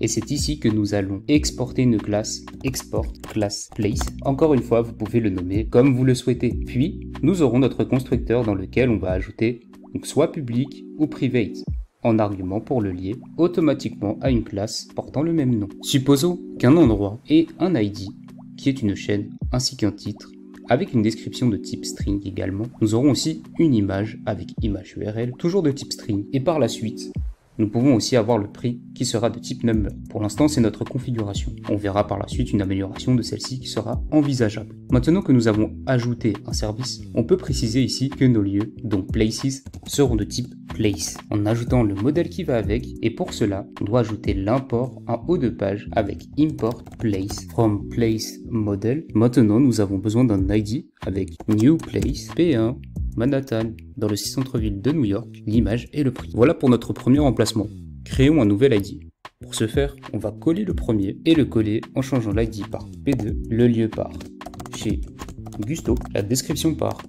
Et c'est ici que nous allons exporter une classe export class place. Encore une fois, vous pouvez le nommer comme vous le souhaitez. Puis, nous aurons notre constructeur dans lequel on va ajouter donc soit public ou private en argument pour le lier automatiquement à une classe portant le même nom. Supposons qu'un endroit ait un ID qui est une chaîne ainsi qu'un titre avec une description de type string également. Nous aurons aussi une image avec image URL toujours de type string et par la suite nous pouvons aussi avoir le prix qui sera de type number. Pour l'instant, c'est notre configuration. On verra par la suite une amélioration de celle-ci qui sera envisageable. Maintenant que nous avons ajouté un service, on peut préciser ici que nos lieux, donc places, seront de type place, en ajoutant le modèle qui va avec. Et pour cela, on doit ajouter l'import en haut de page avec import place from place model. Maintenant, nous avons besoin d'un ID avec new place P1 Manhattan, dans le centre-ville de New York, l'image et le prix. Voilà pour notre premier emplacement. Créons un nouvel ID. Pour ce faire, on va coller le premier et le coller en changeant l'ID par P2, le lieu par chez Gusto, la description par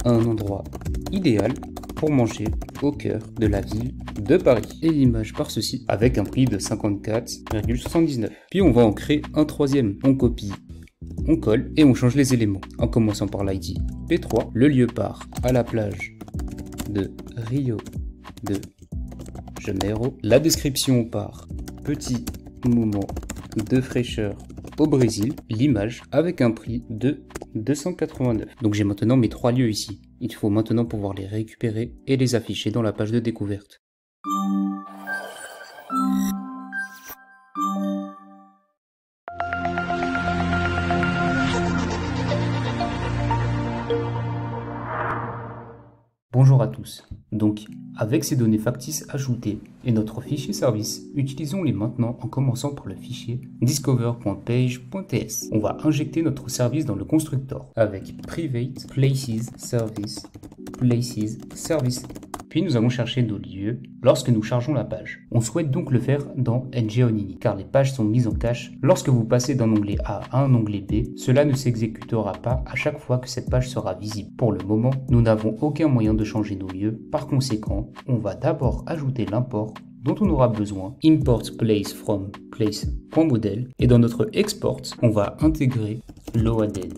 un endroit idéal pour manger au cœur de la ville de Paris et l'image par ceci avec un prix de 54,79. Puis on va en créer un troisième. On copie, on colle et on change les éléments en commençant par l'ID P3, le lieu par à la plage de Rio de Janeiro, la description par petit moment de fraîcheur au Brésil, l'image avec un prix de 289. Donc j'ai maintenant mes trois lieux ici. Il faut maintenant pouvoir les récupérer et les afficher dans la page de découverte. Bonjour à tous. Donc, avec ces données factices ajoutées et notre fichier service, utilisons-les maintenant en commençant par le fichier discover.page.ts. On va injecter notre service dans le constructeur avec private places service places service. Puis nous allons chercher nos lieux lorsque nous chargeons la page. On souhaite donc le faire dans NGOnInit car les pages sont mises en cache. Lorsque vous passez d'un onglet A à un onglet B, cela ne s'exécutera pas à chaque fois que cette page sera visible. Pour le moment, nous n'avons aucun moyen de changer nos lieux. Par conséquent, on va d'abord ajouter l'import dont on aura besoin, import place from place.model, et dans notre export, on va intégrer loaded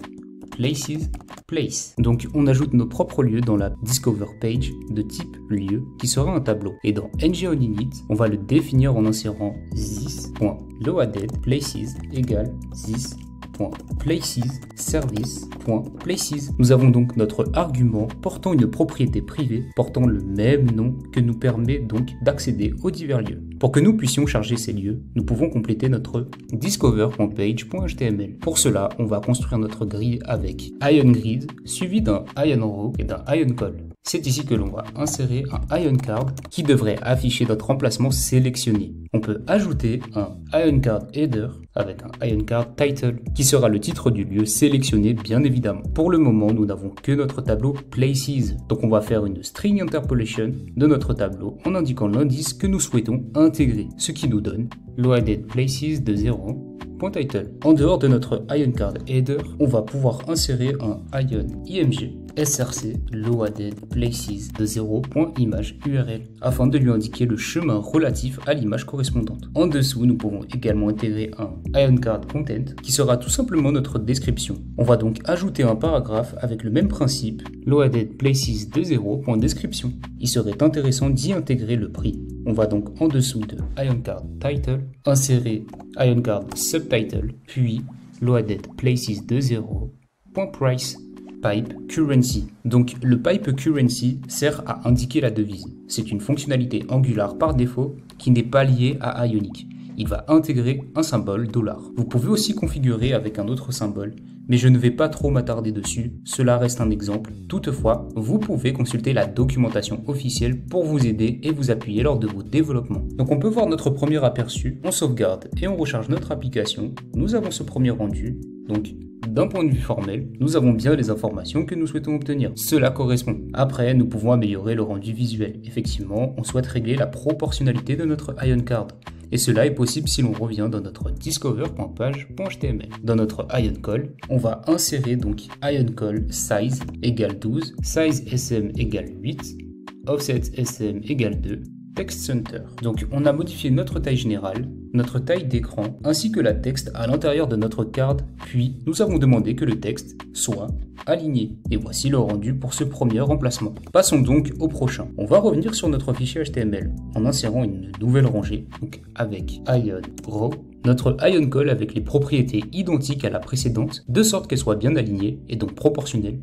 places place. Donc on ajoute nos propres lieux dans la discover page de type lieu qui sera un tableau. Et dans NGOnInit, on va le définir en insérant this.loaded places égale this.places service.places. Nous avons donc notre argument portant une propriété privée portant le même nom que nous permet donc d'accéder aux divers lieux. Pour que nous puissions charger ces lieux, nous pouvons compléter notre discover.page.html. Pour cela, on va construire notre grille avec IonGrid suivi d'un IonRow et d'un IonCall. C'est ici que l'on va insérer un IonCard qui devrait afficher notre emplacement sélectionné. On peut ajouter un IonCard header avec un IonCard title qui sera le titre du lieu sélectionné bien évidemment. Pour le moment, nous n'avons que notre tableau places. Donc on va faire une string interpolation de notre tableau en indiquant l'indice que nous souhaitons intégrer, ce qui nous donne loaded places de 0.title. En dehors de notre IonCard header, on va pouvoir insérer un IonImg src loaded places de 0.image URL afin de lui indiquer le chemin relatif à l'image correspondante. En dessous, nous pouvons également intégrer un IonCard content qui sera tout simplement notre description. On va donc ajouter un paragraphe avec le même principe, loaded places de 0.description. Il serait intéressant d'y intégrer le prix. On va donc en dessous de IonCard title insérer IonCard subtitle puis loaded places de 0.price pipe currency. Donc le pipe currency sert à indiquer la devise. C'est une fonctionnalité Angular par défaut qui n'est pas lié à Ionic. Il va intégrer un symbole $. Vous pouvez aussi configurer avec un autre symbole, mais je ne vais pas trop m'attarder dessus, cela reste un exemple. Toutefois, vous pouvez consulter la documentation officielle pour vous aider et vous appuyer lors de vos développements. Donc on peut voir notre premier aperçu, on sauvegarde et on recharge notre application. Nous avons ce premier rendu, donc d'un point de vue formel, nous avons bien les informations que nous souhaitons obtenir. Cela correspond. Après, nous pouvons améliorer le rendu visuel. Effectivement, on souhaite régler la proportionnalité de notre Ion Card. Et cela est possible si l'on revient dans notre discover.page.html. Dans notre Ion Call, on va insérer donc Ion Call size égale 12, size SM égale 8, offset SM égale 2, text center. Donc on a modifié notre taille générale, notre taille d'écran, ainsi que la texte à l'intérieur de notre card, puis nous avons demandé que le texte soit aligné. Et voici le rendu pour ce premier remplacement. Passons donc au prochain. On va revenir sur notre fichier HTML en insérant une nouvelle rangée, donc avec Ion Row, notre Ion Call avec les propriétés identiques à la précédente, de sorte qu'elle soit bien alignée et donc proportionnelle.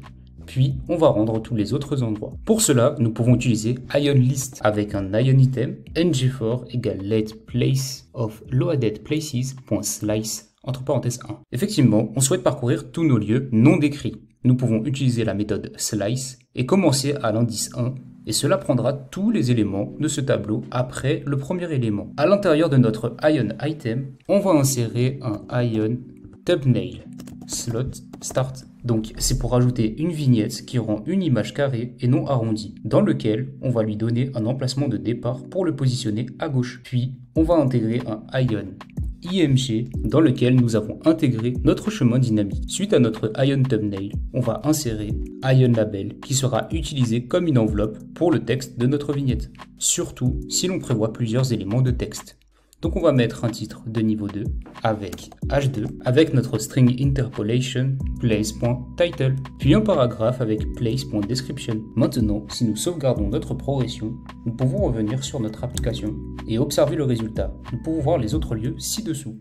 Puis, on va rendre tous les autres endroits. Pour cela, nous pouvons utiliser Ion List avec un Ion Item, ng4 égale let place of loaded places.slice, entre parenthèses 1. Effectivement, on souhaite parcourir tous nos lieux non décrits. Nous pouvons utiliser la méthode slice et commencer à l'indice 1, et cela prendra tous les éléments de ce tableau après le premier élément. À l'intérieur de notre Ion Item, on va insérer un Ion Thumbnail, slot start. Donc c'est pour ajouter une vignette qui rend une image carrée et non arrondie, dans lequel on va lui donner un emplacement de départ pour le positionner à gauche. Puis on va intégrer un Ion IMG dans lequel nous avons intégré notre chemin dynamique. Suite à notre Ion Thumbnail, on va insérer Ion Label qui sera utilisé comme une enveloppe pour le texte de notre vignette, surtout si l'on prévoit plusieurs éléments de texte. Donc on va mettre un titre de niveau 2 avec H2, avec notre string interpolation place.title, puis un paragraphe avec place.description. Maintenant, si nous sauvegardons notre progression, nous pouvons revenir sur notre application et observer le résultat. Nous pouvons voir les autres lieux ci-dessous.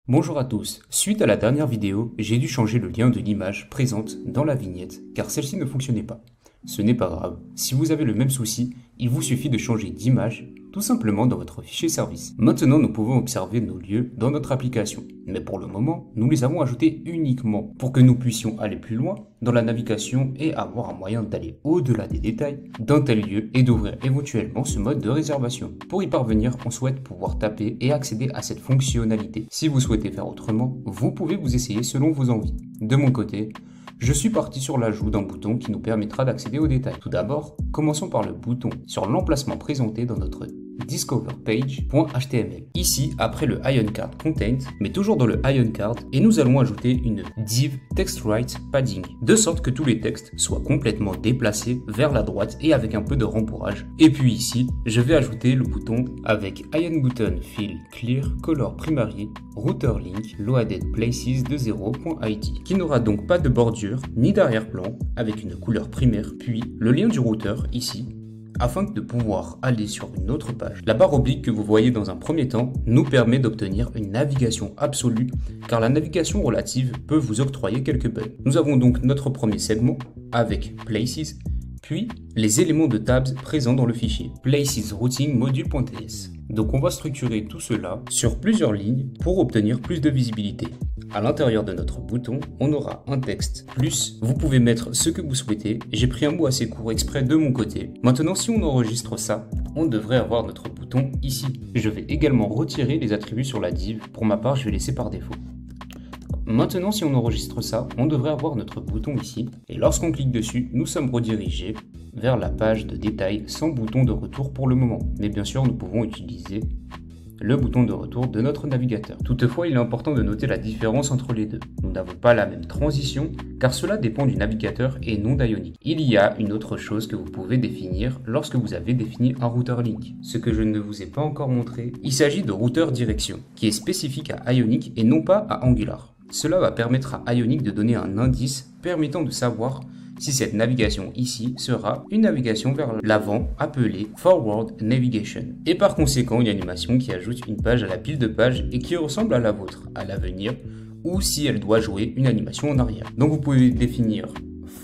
Bonjour à tous, suite à la dernière vidéo, j'ai dû changer le lien de l'image présente dans la vignette car celle-ci ne fonctionnait pas. Ce n'est pas grave, si vous avez le même souci, il vous suffit de changer d'image tout simplement dans votre fichier service. Maintenant, nous pouvons observer nos lieux dans notre application, mais pour le moment, nous les avons ajoutés uniquement pour que nous puissions aller plus loin dans la navigation et avoir un moyen d'aller au-delà des détails d'un tel lieu et d'ouvrir éventuellement ce mode de réservation. Pour y parvenir, on souhaite pouvoir taper et accéder à cette fonctionnalité. Si vous souhaitez faire autrement, vous pouvez vous essayer selon vos envies. De mon côté, je suis parti sur l'ajout d'un bouton qui nous permettra d'accéder aux détails. Tout d'abord, commençons par le bouton sur l'emplacement présenté dans notre discoverpage.html. Ici, après le Ion Card Content, mais toujours dans le Ion Card, et nous allons ajouter une div TextWrite Padding, de sorte que tous les textes soient complètement déplacés vers la droite et avec un peu de rembourrage. Et puis ici, je vais ajouter le bouton avec Ion Button Fill Clear Color Primary Router Link Loaded Places de 0.it, qui n'aura donc pas de bordure ni d'arrière-plan avec une couleur primaire, puis le lien du routeur ici, afin de pouvoir aller sur une autre page. La barre oblique que vous voyez dans un premier temps nous permet d'obtenir une navigation absolue, car la navigation relative peut vous octroyer quelques bugs. Nous avons donc notre premier segment avec Places, puis les éléments de tabs présents dans le fichier Places Routing Module.ts. Donc on va structurer tout cela sur plusieurs lignes pour obtenir plus de visibilité. À l'intérieur de notre bouton, on aura un texte plus, vous pouvez mettre ce que vous souhaitez. J'ai pris un mot assez court exprès de mon côté. Maintenant, si on enregistre ça, on devrait avoir notre bouton ici. Je vais également retirer les attributs sur la div. Pour ma part, je vais laisser par défaut. Maintenant, si on enregistre ça, on devrait avoir notre bouton ici. Et lorsqu'on clique dessus, nous sommes redirigés vers la page de détail sans bouton de retour pour le moment. Mais bien sûr, nous pouvons utiliser le bouton de retour de notre navigateur. Toutefois, il est important de noter la différence entre les deux. Nous n'avons pas la même transition, car cela dépend du navigateur et non d'Ionic. Il y a une autre chose que vous pouvez définir lorsque vous avez défini un router link. Ce que je ne vous ai pas encore montré, il s'agit de routeur direction, qui est spécifique à Ionic et non pas à Angular. Cela va permettre à Ionic de donner un indice permettant de savoir si cette navigation ici sera une navigation vers l'avant appelée Forward Navigation. Et par conséquent, une animation qui ajoute une page à la pile de pages et qui ressemble à la vôtre à l'avenir, ou si elle doit jouer une animation en arrière. Donc vous pouvez définir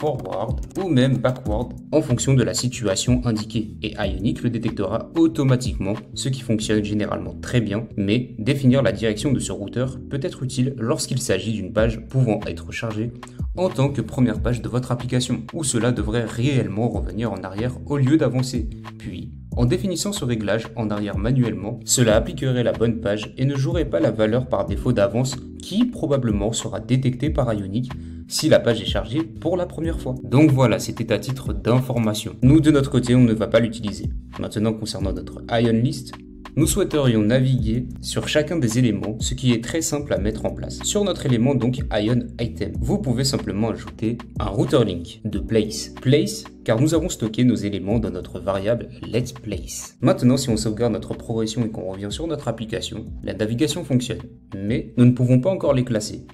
forward ou même backward en fonction de la situation indiquée et Ionic le détectera automatiquement, ce qui fonctionne généralement très bien, mais définir la direction de ce routeur peut être utile lorsqu'il s'agit d'une page pouvant être chargée en tant que première page de votre application, où cela devrait réellement revenir en arrière au lieu d'avancer. Puis, en définissant ce réglage en arrière manuellement, cela appliquerait la bonne page et ne jouerait pas la valeur par défaut d'avance qui probablement sera détectée par Ionic si la page est chargée pour la première fois. Donc voilà, c'était à titre d'information. Nous de notre côté, on ne va pas l'utiliser. Maintenant, concernant notre Ion List, nous souhaiterions naviguer sur chacun des éléments, ce qui est très simple à mettre en place. Sur notre élément donc Ion Item, vous pouvez simplement ajouter un router link de place. Place, car nous avons stocké nos éléments dans notre variable letPlace. Maintenant, si on sauvegarde notre progression et qu'on revient sur notre application, la navigation fonctionne, mais nous ne pouvons pas encore les classer.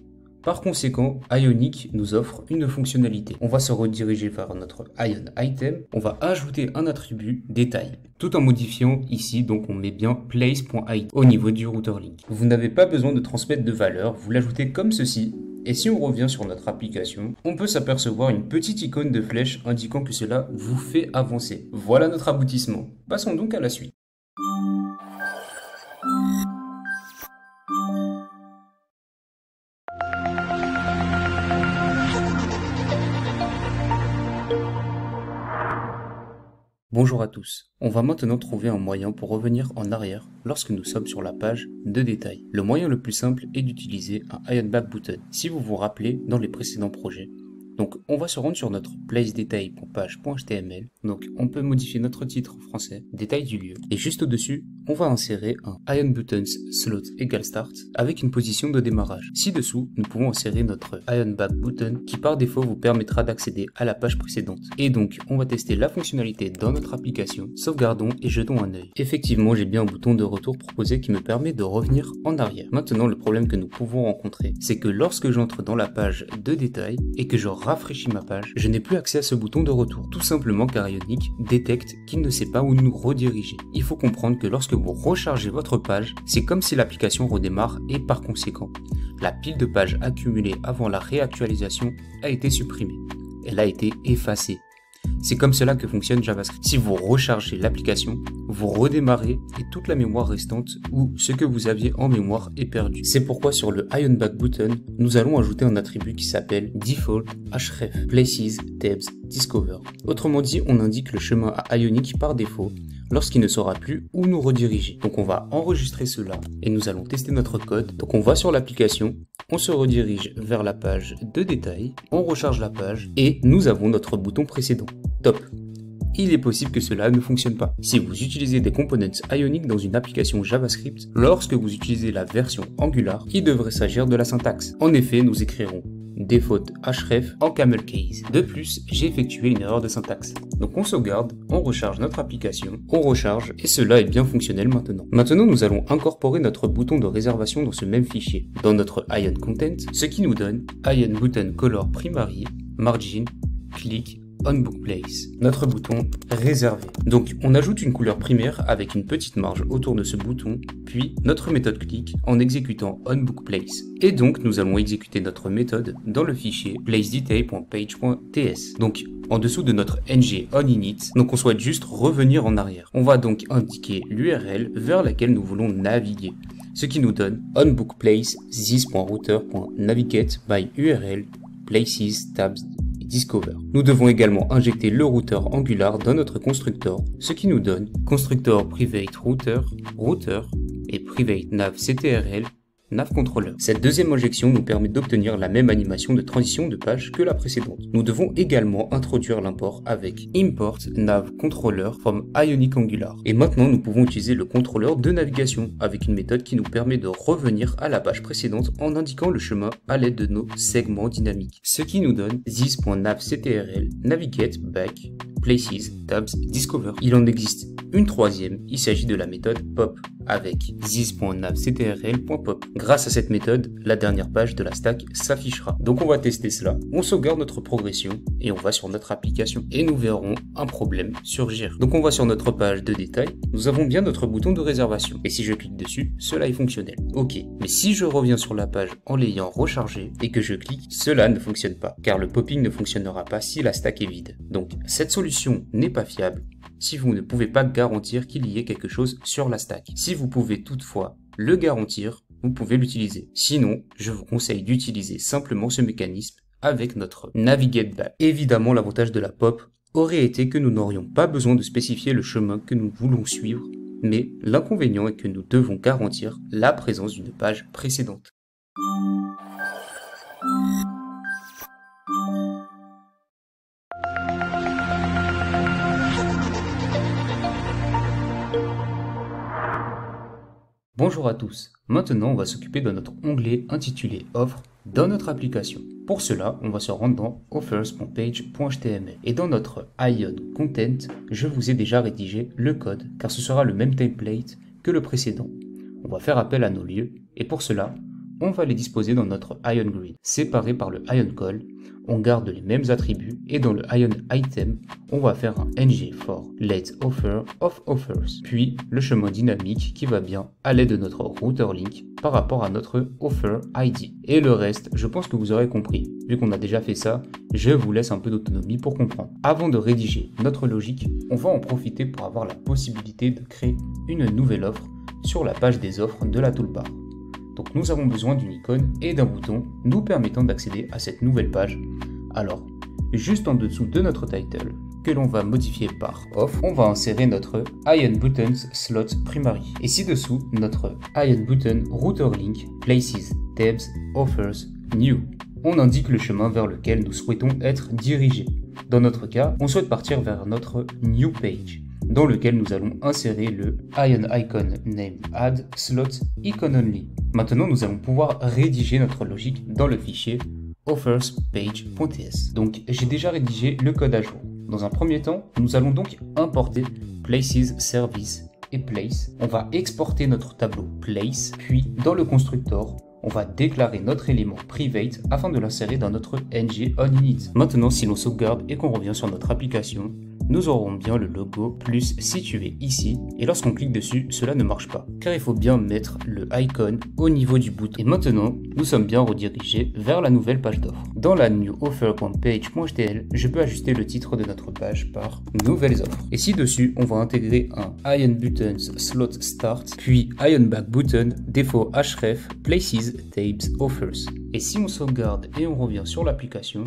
Par conséquent, Ionic nous offre une fonctionnalité. On va se rediriger vers notre Ion Item, on va ajouter un attribut détail, tout en modifiant ici, donc on met bien place.id au niveau du router link. Vous n'avez pas besoin de transmettre de valeur, vous l'ajoutez comme ceci. Et si on revient sur notre application, on peut s'apercevoir une petite icône de flèche indiquant que cela vous fait avancer. Voilà notre aboutissement. Passons donc à la suite. Bonjour à tous, on va maintenant trouver un moyen pour revenir en arrière lorsque nous sommes sur la page de détail. Le moyen le plus simple est d'utiliser un Ion Back Button, si vous vous rappelez dans les précédents projets. Donc on va se rendre sur notre placeDetail.page.html, donc on peut modifier notre titre en français, détail du lieu, et juste au-dessus, on va insérer un Ion Buttons slot égale start avec une position de démarrage. Ci-dessous, nous pouvons insérer notre Ion Back Button qui par défaut vous permettra d'accéder à la page précédente. Et donc, on va tester la fonctionnalité dans notre application, sauvegardons et jetons un œil. Effectivement, j'ai bien un bouton de retour proposé qui me permet de revenir en arrière. Maintenant, le problème que nous pouvons rencontrer, c'est que lorsque j'entre dans la page de détail et que je rafraîchis ma page, je n'ai plus accès à ce bouton de retour, tout simplement car Ionic détecte qu'il ne sait pas où nous rediriger. Il faut comprendre que lorsque vous rechargez votre page, c'est comme si l'application redémarre et par conséquent, la pile de pages accumulée avant la réactualisation a été supprimée. Elle a été effacée. C'est comme cela que fonctionne JavaScript. Si vous rechargez l'application, vous redémarrez et toute la mémoire restante ou ce que vous aviez en mémoire est perdu. C'est pourquoi sur le Ion Back Button, nous allons ajouter un attribut qui s'appelle Default href Places Tabs Discover. Autrement dit, on indique le chemin à Ionic par défaut lorsqu'il ne saura plus où nous rediriger. Donc on va enregistrer cela et nous allons tester notre code. Donc on va sur l'application, on se redirige vers la page de détail, on recharge la page et nous avons notre bouton précédent. Top! Il est possible que cela ne fonctionne pas. Si vous utilisez des components Ionic dans une application JavaScript, lorsque vous utilisez la version Angular, il devrait s'agir de la syntaxe. En effet, nous écrirons default href en camel case. De plus, j'ai effectué une erreur de syntaxe. Donc on sauvegarde, on recharge notre application, on recharge et cela est bien fonctionnel maintenant. Maintenant, nous allons incorporer notre bouton de réservation dans ce même fichier, dans notre Ion Content, ce qui nous donne Ion Button Color Primary, Margin, Click, OnBookPlace, notre bouton réservé. Donc on ajoute une couleur primaire avec une petite marge autour de ce bouton, puis notre méthode click en exécutant OnBookPlace. Et donc nous allons exécuter notre méthode dans le fichier placedetail.page.ts. Donc en dessous de notre ng onInit, donc on souhaite juste revenir en arrière. On va donc indiquer l'URL vers laquelle nous voulons naviguer, ce qui nous donne onBookPlace this.router.navigate by URL places tabs Discover. Nous devons également injecter le routeur Angular dans notre constructeur, ce qui nous donne constructor private router, router et private nav ctrl nav controller. Cette deuxième injection nous permet d'obtenir la même animation de transition de page que la précédente. Nous devons également introduire l'import avec import nav controller from Ionic Angular. Et maintenant nous pouvons utiliser le contrôleur de navigation avec une méthode qui nous permet de revenir à la page précédente en indiquant le chemin à l'aide de nos segments dynamiques. Ce qui nous donne this.navctrl navigate back Places, Tabs, Discover. Il en existe une troisième, il s'agit de la méthode pop avec this.navctrl.pop. Grâce à cette méthode, la dernière page de la stack s'affichera. Donc on va tester cela, on sauvegarde notre progression et on va sur notre application. Et nous verrons un problème surgir. Donc on va sur notre page de détail, nous avons bien notre bouton de réservation. Et si je clique dessus, cela est fonctionnel. Ok, mais si je reviens sur la page en l'ayant rechargé et que je clique, cela ne fonctionne pas, car le popping ne fonctionnera pas si la stack est vide. Donc cette solution n'est pas fiable si vous ne pouvez pas garantir qu'il y ait quelque chose sur la stack. Si vous pouvez toutefois le garantir, vous pouvez l'utiliser. Sinon, je vous conseille d'utiliser simplement ce mécanisme avec notre Navigate Back. Évidemment, l'avantage de la pop aurait été que nous n'aurions pas besoin de spécifier le chemin que nous voulons suivre, mais l'inconvénient est que nous devons garantir la présence d'une page précédente. Bonjour à tous, maintenant on va s'occuper de notre onglet intitulé Offres dans notre application. Pour cela, on va se rendre dans offers.page.html et dans notre Ion Content, je vous ai déjà rédigé le code car ce sera le même template que le précédent. On va faire appel à nos lieux et pour cela, on va les disposer dans notre Ion Grid, séparés par le Ion Call. On garde les mêmes attributs et dans le Ion Item, on va faire un ng for let offer of offers, puis le chemin dynamique qui va bien à l'aide de notre router link par rapport à notre offer ID. Et le reste, je pense que vous aurez compris. Vu qu'on a déjà fait ça, je vous laisse un peu d'autonomie pour comprendre. Avant de rédiger notre logique, on va en profiter pour avoir la possibilité de créer une nouvelle offre sur la page des offres de la toolbar. Donc nous avons besoin d'une icône et d'un bouton nous permettant d'accéder à cette nouvelle page. Alors, juste en dessous de notre title, que l'on va modifier par off, on va insérer notre Ion Buttons Slot Primary. Et ci-dessous, notre Ion Button Router Link, Places, Tabs, Offers, New. On indique le chemin vers lequel nous souhaitons être dirigés. Dans notre cas, on souhaite partir vers notre New Page, dans lequel nous allons insérer le Ion Icon Name Add Slot Icon Only. Maintenant, nous allons pouvoir rédiger notre logique dans le fichier offerspage.ts. Donc, j'ai déjà rédigé le code à jour. Dans un premier temps, nous allons donc importer Places, Service et Place. On va exporter notre tableau Place, puis dans le constructor, on va déclarer notre élément private afin de l'insérer dans notre ng onInit. Maintenant, si l'on sauvegarde et qu'on revient sur notre application, nous aurons bien le logo plus situé ici et lorsqu'on clique dessus, cela ne marche pas car il faut bien mettre le icon au niveau du bouton. Et maintenant, nous sommes bien redirigés vers la nouvelle page d'offre. Dans la new offer.page.html, je peux ajuster le titre de notre page par nouvelles offres. Et ci-dessus, on va intégrer un Ion Buttons Slot Start, puis Ion Back Button, défaut href, Places, Tabs, Offers. Et si on sauvegarde et on revient sur l'application,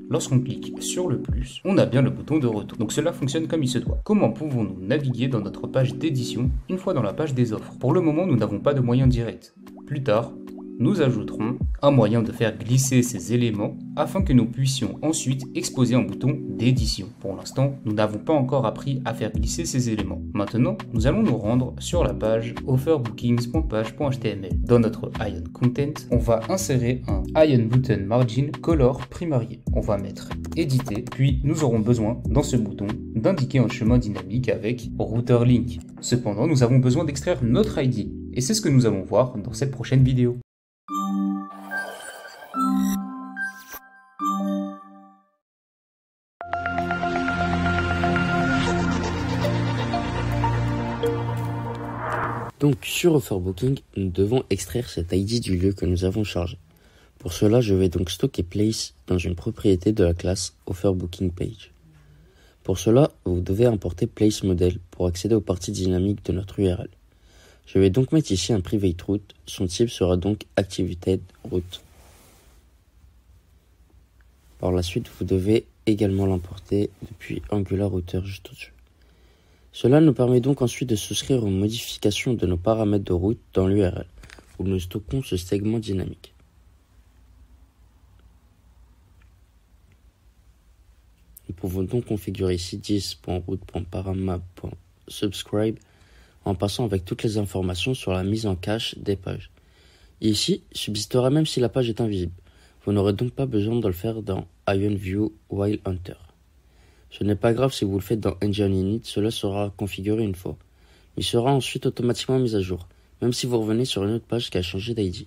lorsqu'on clique sur le plus, on a bien le bouton de retour. Donc cela fonctionne comme il se doit. Comment pouvons-nous naviguer dans notre page d'édition une fois dans la page des offres? Pour le moment, nous n'avons pas de moyen direct. Plus tard, nous ajouterons un moyen de faire glisser ces éléments afin que nous puissions ensuite exposer un bouton d'édition. Pour l'instant, nous n'avons pas encore appris à faire glisser ces éléments. Maintenant, nous allons nous rendre sur la page offerbookings.page.html. Dans notre Ion Content, on va insérer un Ion Button Margin Color primarié. On va mettre éditer, puis nous aurons besoin, dans ce bouton, d'indiquer un chemin dynamique avec Router Link. Cependant, nous avons besoin d'extraire notre ID, et c'est ce que nous allons voir dans cette prochaine vidéo. Donc sur Offerbooking, nous devons extraire cet ID du lieu que nous avons chargé. Pour cela, je vais donc stocker Place dans une propriété de la classe OfferBookingPage. Pour cela, vous devez importer Place Model pour accéder aux parties dynamiques de notre URL. Je vais donc mettre ici un private route, son type sera donc Activated Route. Par la suite, vous devez également l'importer depuis Angular Router juste au-dessus. Cela nous permet donc ensuite de souscrire aux modifications de nos paramètres de route dans l'URL, où nous stockons ce segment dynamique. Nous pouvons donc configurer ici 10.route.paramap.subscribe en passant avec toutes les informations sur la mise en cache des pages. Et ici, subsistera même si la page est invisible. Vous n'aurez donc pas besoin de le faire dans IonView While Hunter. Ce n'est pas grave si vous le faites dans Engine Init, cela sera configuré une fois. Il sera ensuite automatiquement mis à jour, même si vous revenez sur une autre page qui a changé d'ID,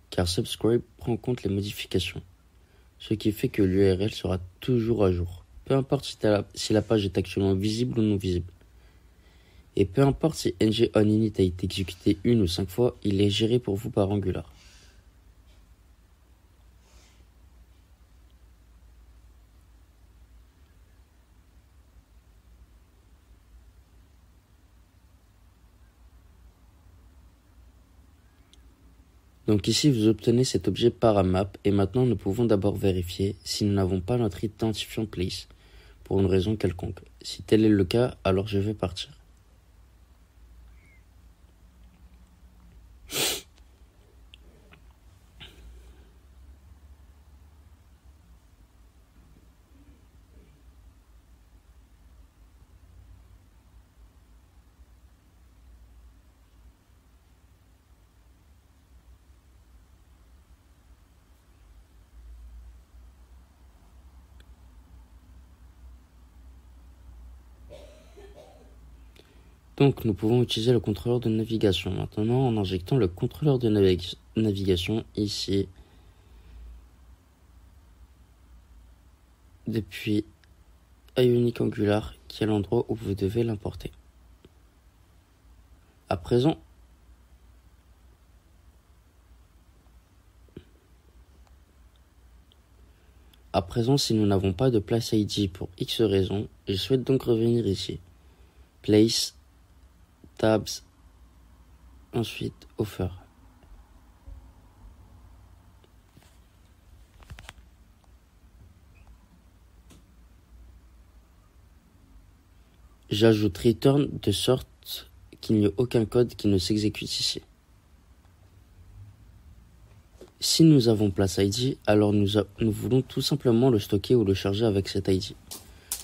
car Subscribe prend en compte les modifications, ce qui fait que l'URL sera toujours à jour, peu importe si la page est actuellement visible ou non visible. Et peu importe si ng-on-init a été exécuté 1 ou 5 fois, il est géré pour vous par Angular. Donc ici vous obtenez cet objet paramap et maintenant nous pouvons d'abord vérifier si nous n'avons pas notre identifiant place pour une raison quelconque. Si tel est le cas, alors je vais partir. Donc nous pouvons utiliser le contrôleur de navigation. Maintenant en injectant le contrôleur de navigation ici depuis Ionic Angular qui est l'endroit où vous devez l'importer. À présent, si nous n'avons pas de place ID pour X raisons, je souhaite donc revenir ici. Place, tabs, ensuite offer. J'ajoute return de sorte qu'il n'y ait aucun code qui ne s'exécute ici. Si nous avons place ID, alors nous voulons tout simplement le stocker ou le charger avec cet ID.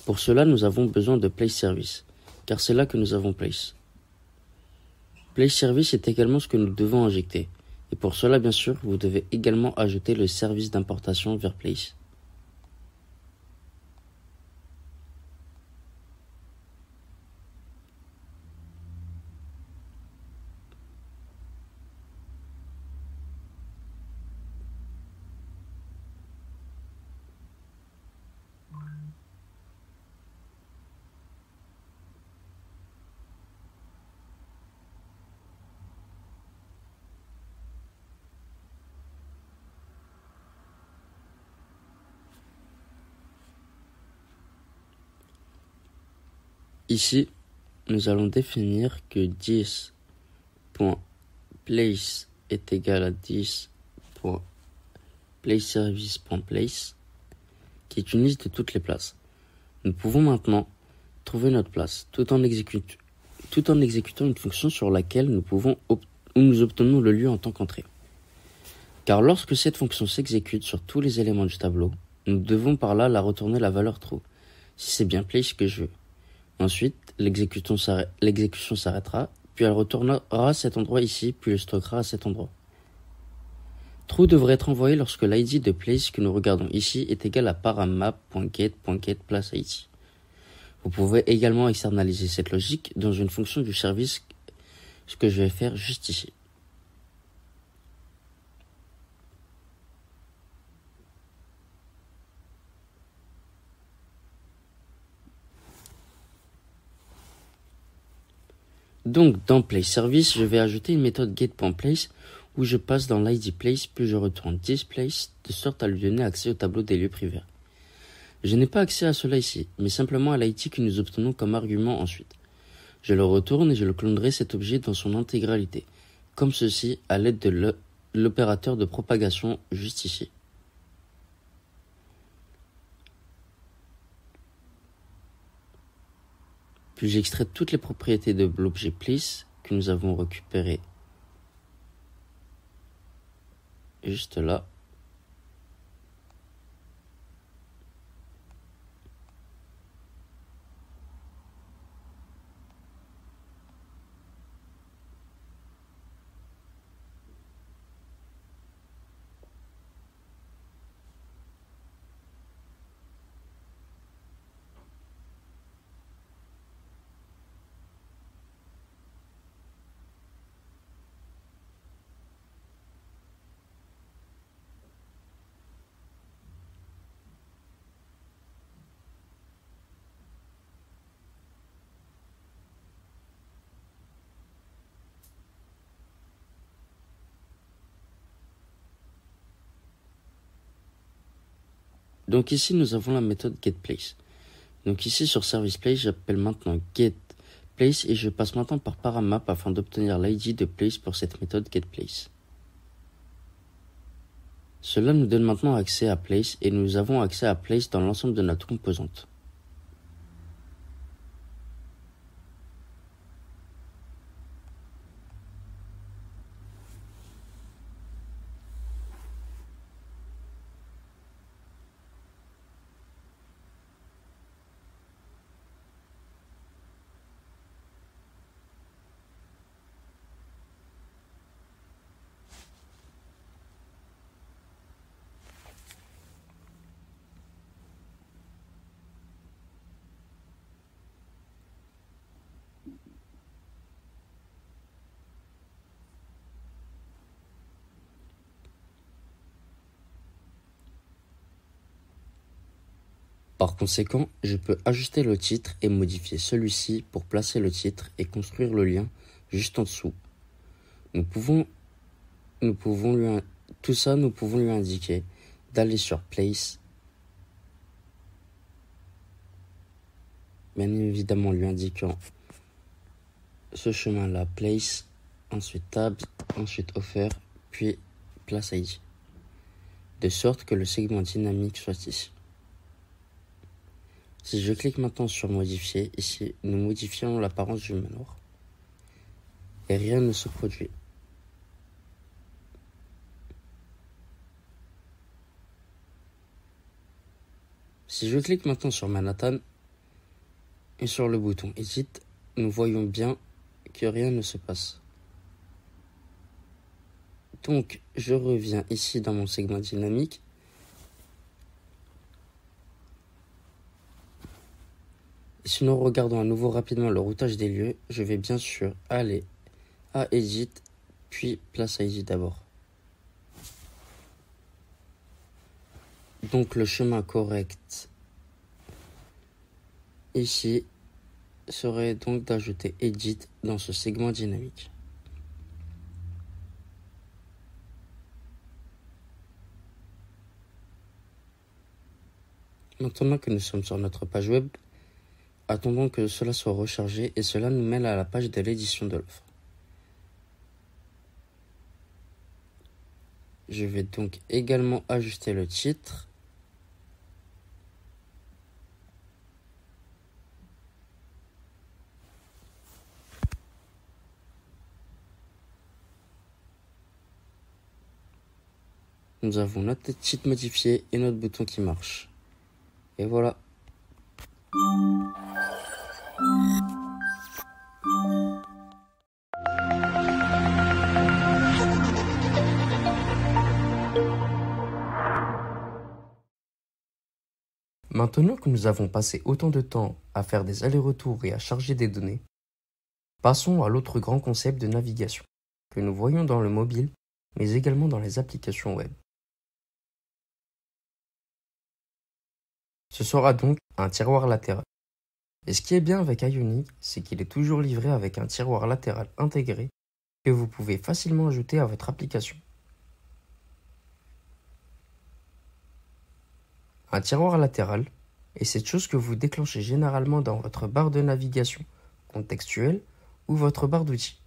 Pour cela, nous avons besoin de place service, car c'est là que nous avons place. Place service est également ce que nous devons injecter. Et pour cela, bien sûr, vous devez également ajouter le service d'importation vers place. Ici, nous allons définir que 10.place est égal à 10.placeService.place, qui est une liste de toutes les places. Nous pouvons maintenant trouver notre place, tout en exécutant une fonction sur laquelle nous obtenons le lieu en tant qu'entrée. Car lorsque cette fonction s'exécute sur tous les éléments du tableau, nous devons par là la retourner la valeur true, si c'est bien place que je veux. Ensuite, l'exécution s'arrêtera, puis elle retournera à cet endroit ici, puis le stockera à cet endroit. True devrait être envoyé lorsque l'ID de place que nous regardons ici est égal à paramap.get.getPlaceID. Vous pouvez également externaliser cette logique dans une fonction du service, ce que je vais faire juste ici. Donc, dans placeService, je vais ajouter une méthode get.place où je passe dans l'ID place puis je retourne thisPlace de sorte à lui donner accès au tableau des lieux privés. Je n'ai pas accès à cela ici, mais simplement à l'ID que nous obtenons comme argument ensuite. Je le retourne et je le clonerai cet objet dans son intégralité, comme ceci à l'aide de l'opérateur de propagation juste ici. Puis j'extrais toutes les propriétés de l'objet place que nous avons récupéré juste là. Donc ici, nous avons la méthode getPlace. Donc ici, sur ServicePlace, j'appelle maintenant getPlace et je passe maintenant par paramap afin d'obtenir l'ID de place pour cette méthode getPlace. Cela nous donne maintenant accès à place et nous avons accès à place dans l'ensemble de notre composante. Par conséquent, je peux ajuster le titre et modifier celui-ci pour placer le titre et construire le lien juste en dessous. Nous pouvons lui indiquer d'aller sur Place, bien évidemment lui indiquant ce chemin-là, Place, ensuite Tab, ensuite Offer, puis Place ID, de sorte que le segment dynamique soit ici. Si je clique maintenant sur modifier, ici nous modifions l'apparence du manoir et rien ne se produit. Si je clique maintenant sur Manhattan et sur le bouton Edit, nous voyons bien que rien ne se passe. Donc je reviens ici dans mon segment dynamique. Si nous regardons à nouveau rapidement le routage des lieux, je vais bien sûr aller à Edit, puis Place ID d'abord. Donc le chemin correct ici serait donc d'ajouter Edit dans ce segment dynamique. Maintenant que nous sommes sur notre page web, attendons que cela soit rechargé et cela nous mène à la page de l'édition de l'offre. Je vais donc également ajuster le titre. Nous avons notre titre modifié et notre bouton qui marche. Et voilà. Maintenant que nous avons passé autant de temps à faire des allers-retours et à charger des données, passons à l'autre grand concept de navigation que nous voyons dans le mobile, mais également dans les applications web. Ce sera donc un tiroir latéral. Et ce qui est bien avec Ionic, c'est qu'il est toujours livré avec un tiroir latéral intégré que vous pouvez facilement ajouter à votre application. Un tiroir latéral est cette chose que vous déclenchez généralement dans votre barre de navigation contextuelle ou votre barre d'outils.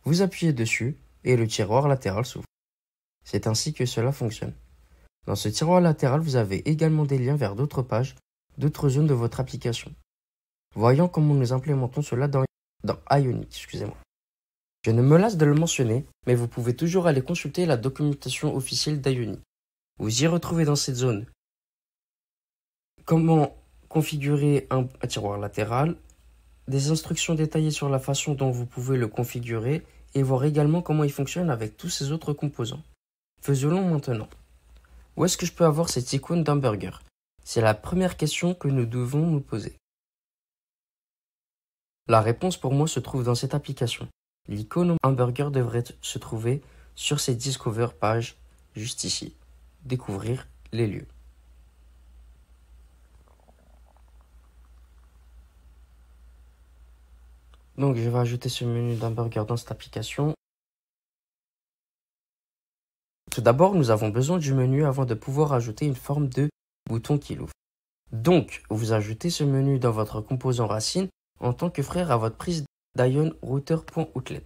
Vous appuyez dessus et le tiroir latéral s'ouvre. C'est ainsi que cela fonctionne. Dans ce tiroir latéral, vous avez également des liens vers d'autres pages, d'autres zones de votre application. Voyons comment nous implémentons cela dans Ionic. Je ne me lasse de le mentionner, mais vous pouvez toujours aller consulter la documentation officielle d'Ionic. Vous y retrouvez dans cette zone comment configurer un tiroir latéral, des instructions détaillées sur la façon dont vous pouvez le configurer et voir également comment il fonctionne avec tous ces autres composants. Faisons-le maintenant. Où est-ce que je peux avoir cette icône d'un burger? C'est la première question que nous devons nous poser. La réponse pour moi se trouve dans cette application. L'icône hamburger devrait se trouver sur cette Discover page, juste ici. Découvrir les lieux. Donc je vais ajouter ce menu d'hamburger dans cette application. Tout d'abord, nous avons besoin du menu avant de pouvoir ajouter une forme de bouton qui l'ouvre. Donc, vous ajoutez ce menu dans votre composant racine en tant que frère à votre prise d'ion router.outlet.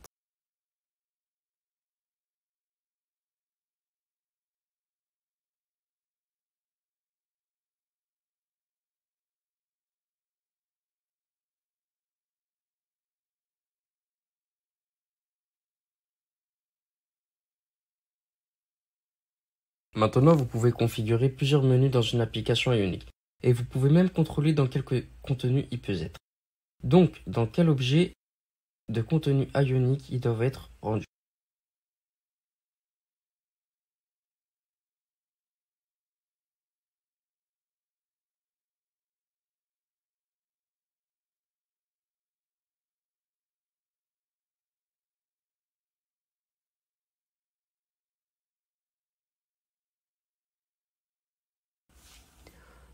Maintenant, vous pouvez configurer plusieurs menus dans une application ionique et vous pouvez même contrôler dans quel contenu il peut être. Donc, dans quel objet de contenu ionique ils doivent être rendus.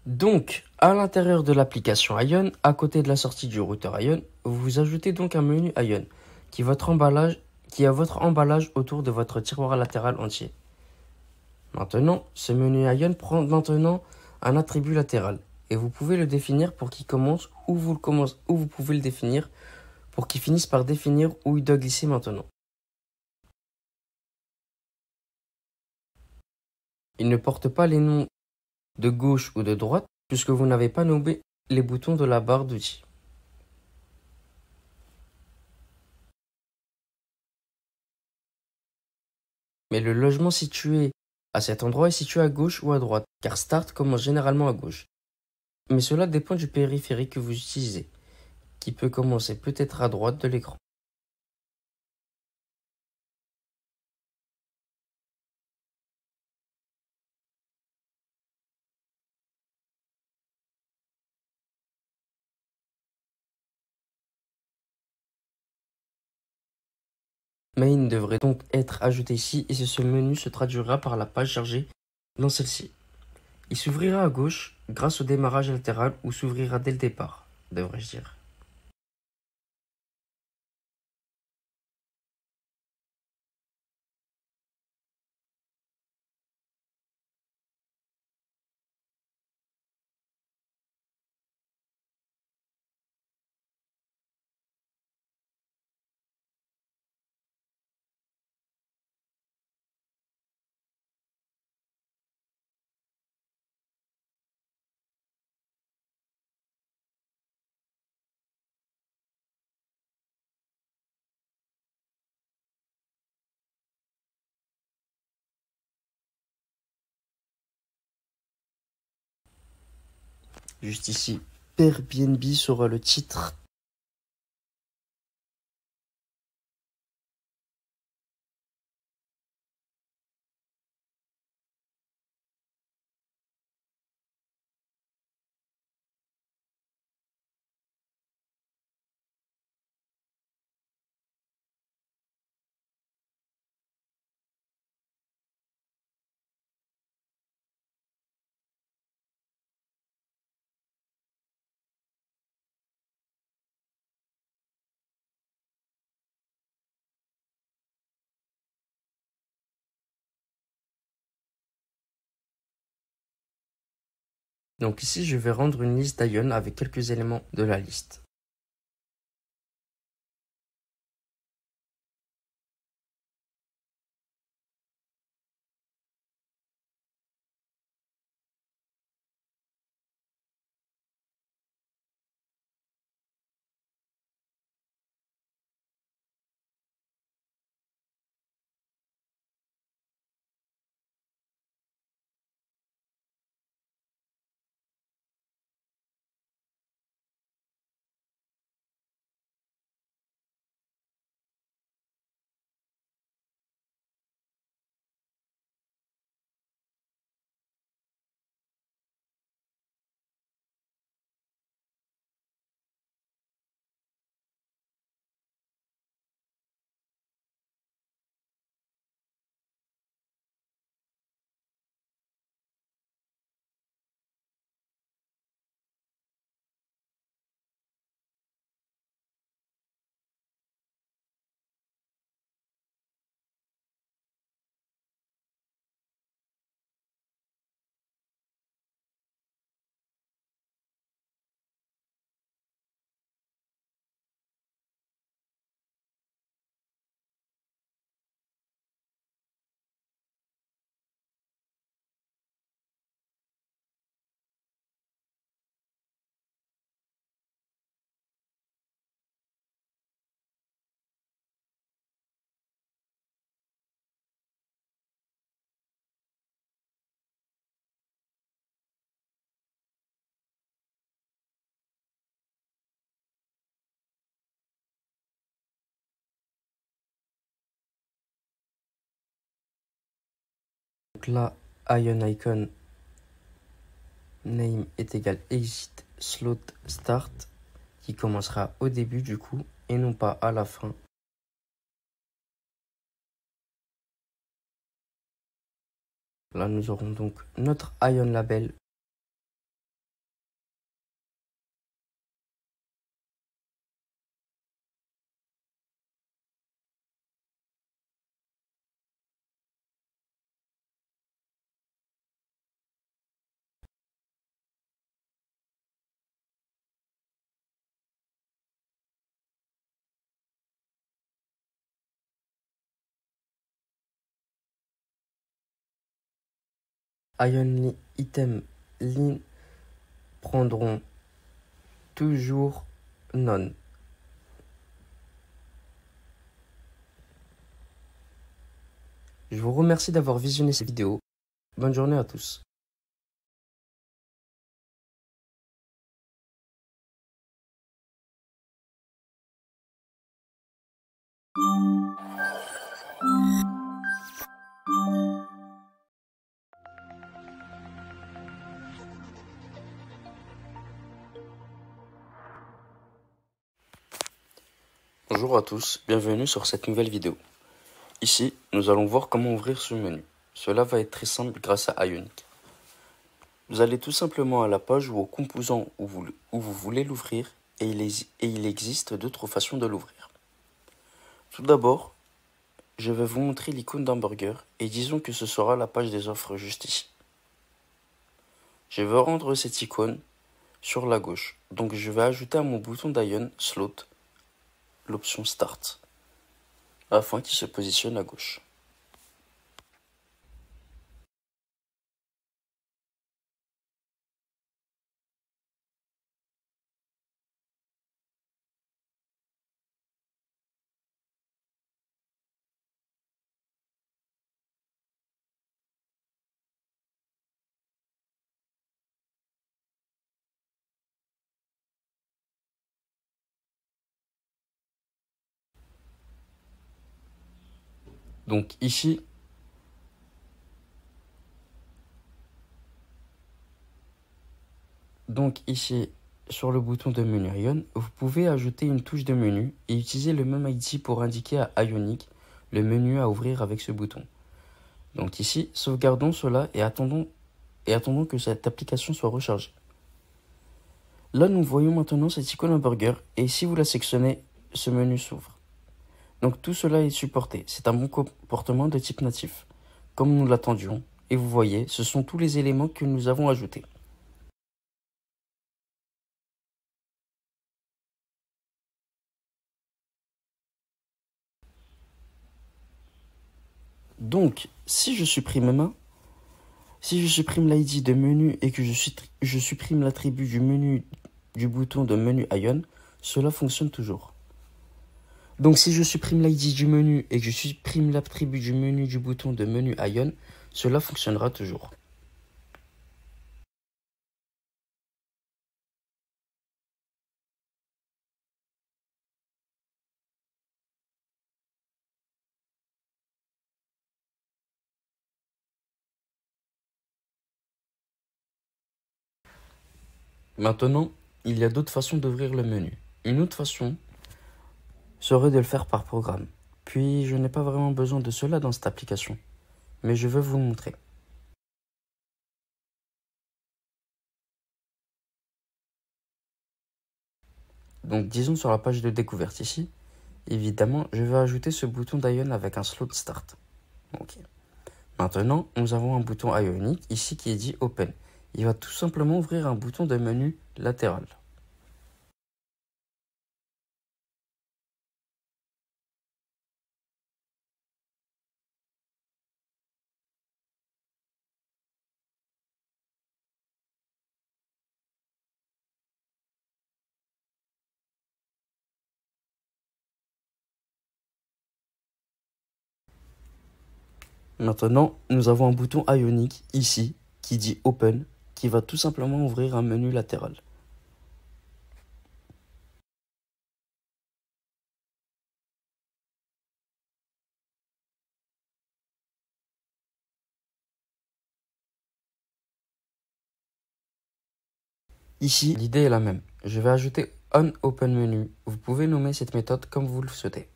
Donc, à l'intérieur de l'application Ion, à côté de la sortie du routeur Ion, vous ajoutez donc un menu Ion qui a votre emballage autour de votre tiroir latéral entier. Maintenant, ce menu Ion prend maintenant un attribut latéral et vous pouvez le définir pour qu'il commence ou vous pouvez le définir pour qu'il finisse par définir où il doit glisser maintenant. Il ne porte pas les noms de gauche ou de droite puisque vous n'avez pas nommé les boutons de la barre d'outils. Mais le logement situé à cet endroit est situé à gauche ou à droite, car Start commence généralement à gauche. Mais cela dépend du périphérique que vous utilisez, qui peut commencer peut-être à droite de l'écran. Main devrait donc être ajouté ici et ce menu se traduira par la page chargée dans celle-ci. Il s'ouvrira à gauche grâce au démarrage latéral ou s'ouvrira dès le départ, devrais-je dire. Juste ici, Airbnb sera le titre. Donc ici, je vais rendre une liste d'Ion avec quelques éléments de la liste. Donc là, Ion icon name est égal exit slot start qui commencera au début du coup et non pas à la fin. Là, nous aurons donc notre Ion label. Ion item line prendront toujours none. Je vous remercie d'avoir visionné cette vidéo. Bonne journée à tous. Bonjour à tous, bienvenue sur cette nouvelle vidéo. Ici, nous allons voir comment ouvrir ce menu. Cela va être très simple grâce à Ionic. Vous allez tout simplement à la page ou au composant où vous voulez l'ouvrir et il existe d'autres façons de l'ouvrir. Tout d'abord, je vais vous montrer l'icône d'hamburger et disons que ce sera la page des offres juste ici. Je vais rendre cette icône sur la gauche, donc je vais ajouter à mon bouton d'Ion Slot l'option Start afin qu'il se positionne à gauche. Donc ici, sur le bouton de menu Ion, vous pouvez ajouter une touche de menu et utiliser le même ID pour indiquer à Ionic le menu à ouvrir avec ce bouton. Donc ici, sauvegardons cela et attendons que cette application soit rechargée. Là, nous voyons maintenant cette icône hamburger et si vous la sélectionnez, ce menu s'ouvre. Donc tout cela est supporté. C'est un bon comportement de type natif, comme nous l'attendions. Et vous voyez, ce sont tous les éléments que nous avons ajoutés. Donc, si je supprime l'ID de menu et que je supprime l'attribut du bouton de menu Ion, cela fonctionne toujours. Donc si je supprime l'ID du menu et que je supprime l'attribut du menu du bouton de menu Ion, cela fonctionnera toujours. Maintenant, il y a d'autres façons d'ouvrir le menu. Une autre façon serait de le faire par programme. Puis je n'ai pas vraiment besoin de cela dans cette application, mais je vais vous le montrer. Donc disons sur la page de découverte ici, évidemment je vais ajouter ce bouton d'Ion avec un slot start. Ok. Maintenant nous avons un bouton Ionic ici qui est dit Open. Il va tout simplement ouvrir un bouton de menu latéral. Maintenant, nous avons un bouton Ionic ici qui dit Open qui va tout simplement ouvrir un menu latéral. Ici, l'idée est la même. Je vais ajouter onOpenMenu. Vous pouvez nommer cette méthode comme vous le souhaitez.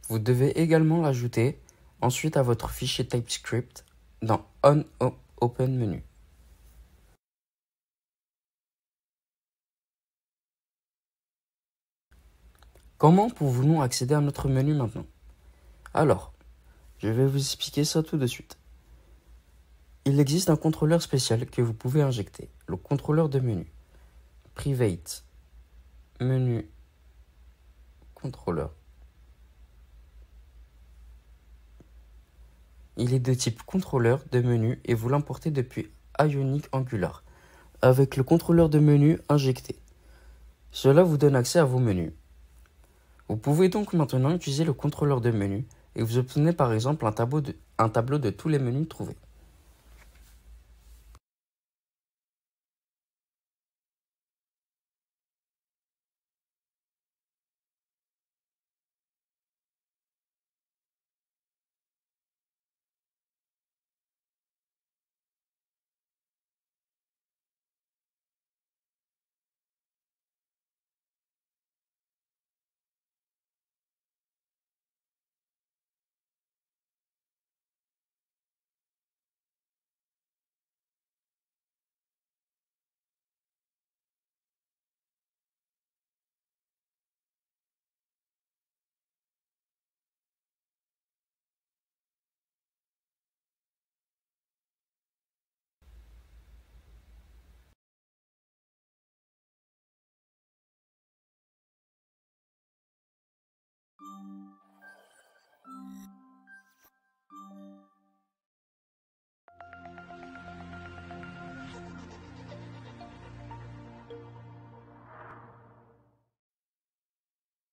Vous devez également l'ajouter ensuite à votre fichier TypeScript dans onOpenMenu. Comment pouvons-nous accéder à notre menu maintenant? Alors, je vais vous expliquer ça tout de suite. Il existe un contrôleur spécial que vous pouvez injecter, le contrôleur de menu. Private menu contrôleur. Il est de type contrôleur de menu et vous l'importez depuis Ionic Angular avec le contrôleur de menu injecté. Cela vous donne accès à vos menus. Vous pouvez donc maintenant utiliser le contrôleur de menu et vous obtenez par exemple un tableau de tous les menus trouvés.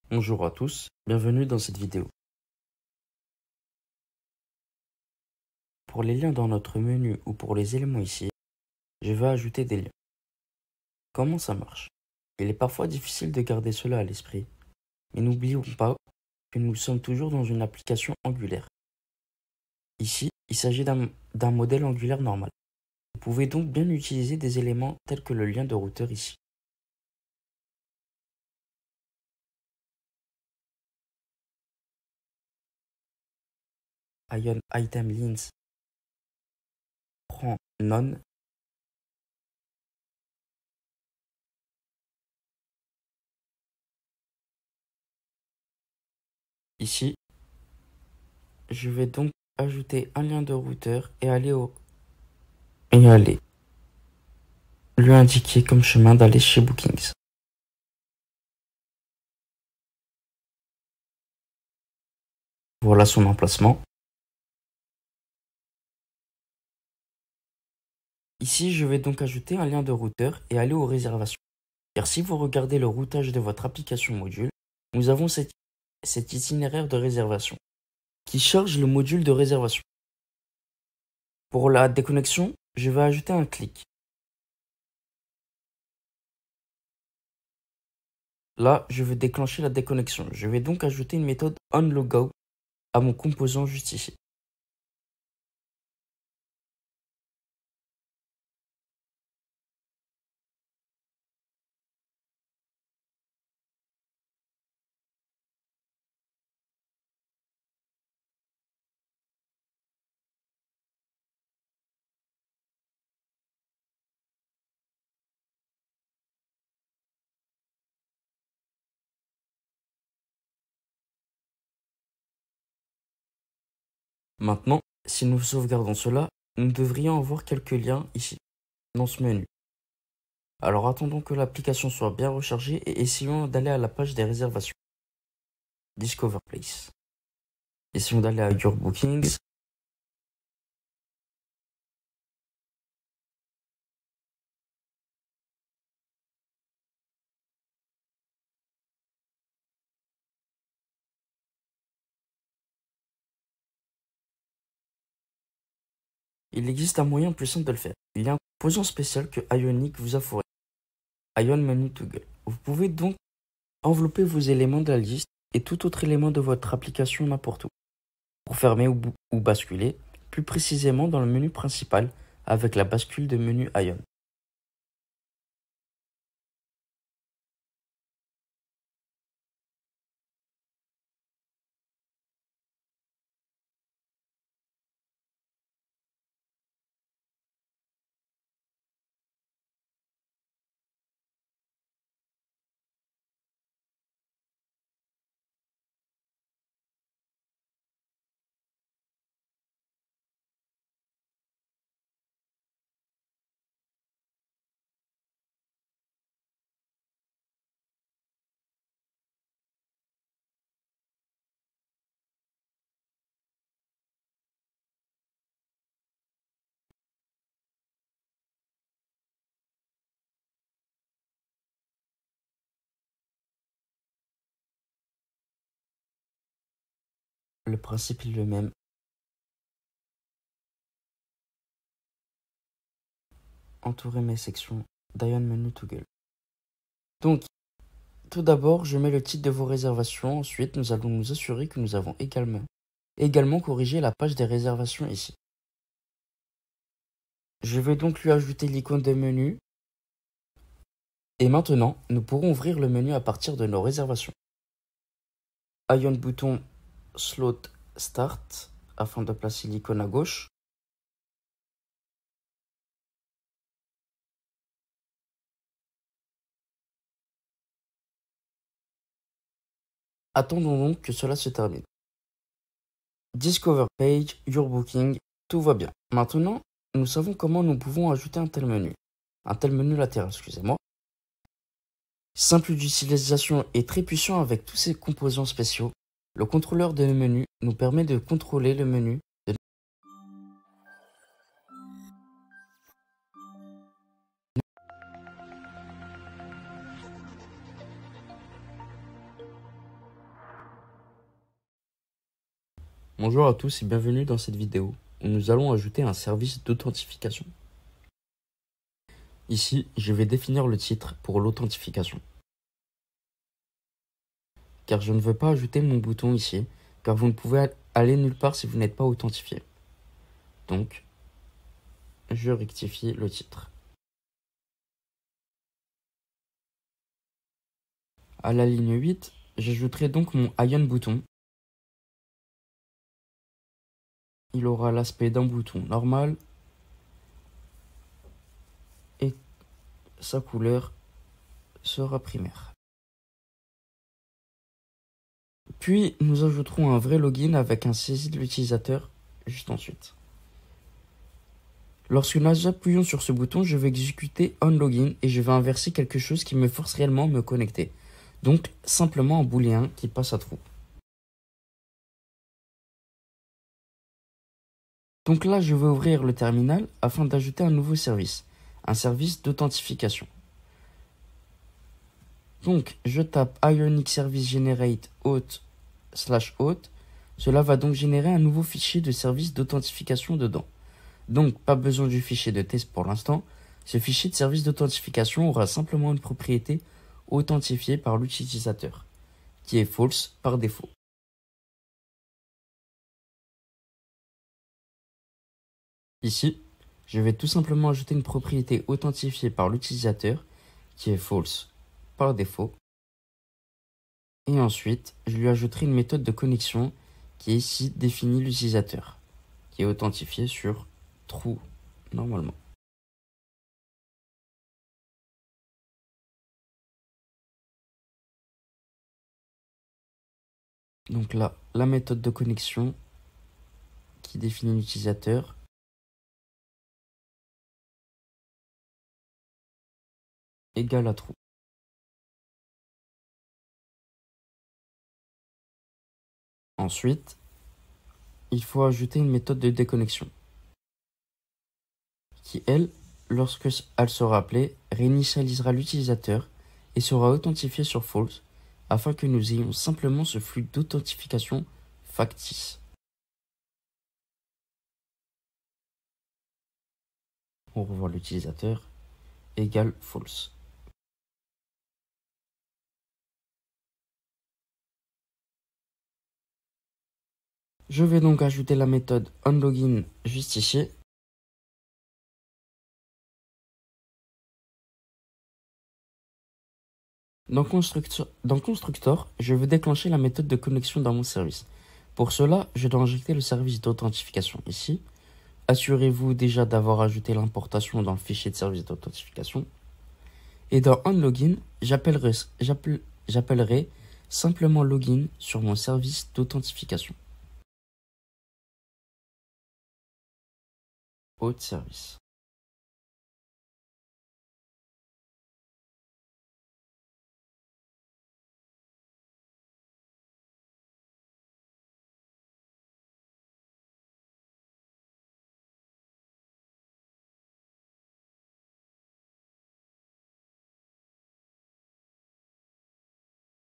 Bonjour à tous, bienvenue dans cette vidéo. Pour les liens dans notre menu ou pour les éléments ici, je vais ajouter des liens. Comment ça marche? Il est parfois difficile de garder cela à l'esprit, mais n'oublions pas que nous sommes toujours dans une application angulaire. Ici, il s'agit d'un modèle angulaire normal. Vous pouvez donc bien utiliser des éléments tels que le lien de routeur ici. Ion item links prend none. Ici, je vais donc ajouter un lien de routeur et aller lui indiquer comme chemin d'aller chez Bookings. Voilà son emplacement. Ici, je vais donc ajouter un lien de routeur et aller aux réservations. Car si vous regardez le routage de votre application module, nous avons cet itinéraire de réservation qui charge le module de réservation. Pour la déconnexion, je vais ajouter un clic. Là, je vais déclencher la déconnexion. Je vais donc ajouter une méthode onLogout à mon composant juste ici. Maintenant, si nous sauvegardons cela, nous devrions avoir quelques liens ici, dans ce menu. Alors attendons que l'application soit bien rechargée et essayons d'aller à la page des réservations. Discover Place. Essayons d'aller à Your Bookings. Il existe un moyen plus simple de le faire. Il y a un composant spécial que Ionic vous a fourni. Ion Menu Toggle. Vous pouvez donc envelopper vos éléments de la liste et tout autre élément de votre application n'importe où, pour fermer ou basculer, plus précisément dans le menu principal avec la bascule de menu Ion. Le principe est le même. Entourer mes sections d'Ion Menu Toggle. Donc, tout d'abord, je mets le titre de vos réservations. Ensuite, nous allons nous assurer que nous avons également corrigé la page des réservations ici. Je vais donc lui ajouter l'icône de menu. Et maintenant, nous pourrons ouvrir le menu à partir de nos réservations. Ion bouton Slot Start afin de placer l'icône à gauche. Attendons donc que cela se termine. Discover Page, Your Booking, tout va bien. Maintenant, nous savons comment nous pouvons ajouter un tel menu latéral, excusez-moi. Simple d'utilisation et très puissant avec tous ses composants spéciaux, le contrôleur de menu nous permet de contrôler le menu. Bonjour à tous et bienvenue dans cette vidéo où nous allons ajouter un service d'authentification. Ici, je vais définir le titre pour l'authentification. Car je ne veux pas ajouter mon bouton ici, car vous ne pouvez aller nulle part si vous n'êtes pas authentifié. Donc, je rectifie le titre. À la ligne 8, j'ajouterai donc mon Ion bouton. Il aura l'aspect d'un bouton normal et sa couleur sera primaire. Puis, nous ajouterons un vrai login avec un saisie de l'utilisateur juste ensuite. Lorsque nous appuyons sur ce bouton, je vais exécuter onLogin et je vais inverser quelque chose qui me force réellement à me connecter. Donc, simplement un booléen qui passe à true. Donc là, je vais ouvrir le terminal afin d'ajouter un nouveau service, un service d'authentification. Donc, je tape Ionic Service Generate auth/auth. Cela va donc générer un nouveau fichier de service d'authentification dedans. Donc, pas besoin du fichier de test pour l'instant. Ce fichier de service d'authentification aura simplement une propriété authentifiée par l'utilisateur, qui est false par défaut. Ici, je vais tout simplement ajouter une propriété authentifiée par l'utilisateur, qui est false par défaut. Et ensuite, je lui ajouterai une méthode de connexion qui est ici définie l'utilisateur, qui est authentifié sur true normalement. Donc là, la méthode de connexion qui définit l'utilisateur égale à true. Ensuite, il faut ajouter une méthode de déconnexion qui, elle, lorsque elle sera appelée, réinitialisera l'utilisateur et sera authentifiée sur false afin que nous ayons simplement ce flux d'authentification factice. On revoit l'utilisateur égale false. Je vais donc ajouter la méthode onLogin juste ici. Dans Constructor, je veux déclencher la méthode de connexion dans mon service. Pour cela, je dois injecter le service d'authentification ici. Assurez-vous déjà d'avoir ajouté l'importation dans le fichier de service d'authentification. Et dans onLogin, j'appellerai simplement login sur mon service d'authentification. Autre service.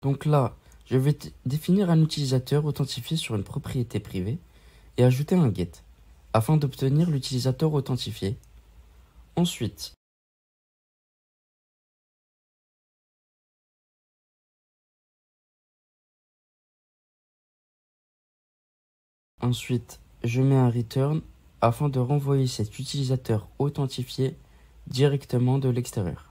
Donc là, je vais définir un utilisateur authentifié sur une propriété privée et ajouter un get afin d'obtenir l'utilisateur authentifié. Ensuite, je mets un return afin de renvoyer cet utilisateur authentifié directement de l'extérieur.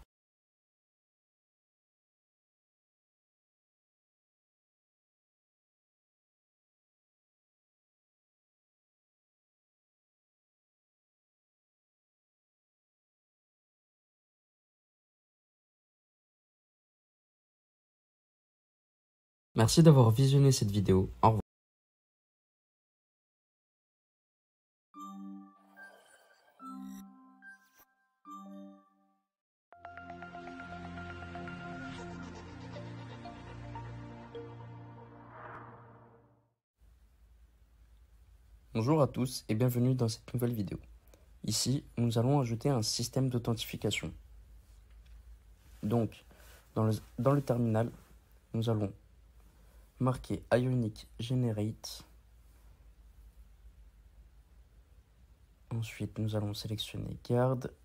Merci d'avoir visionné cette vidéo. Au revoir. Bonjour à tous et bienvenue dans cette nouvelle vidéo. Ici, nous allons ajouter un système d'authentification. Donc, dans le terminal, nous allons marquer Ionic Generate. Ensuite, nous allons sélectionner Garde.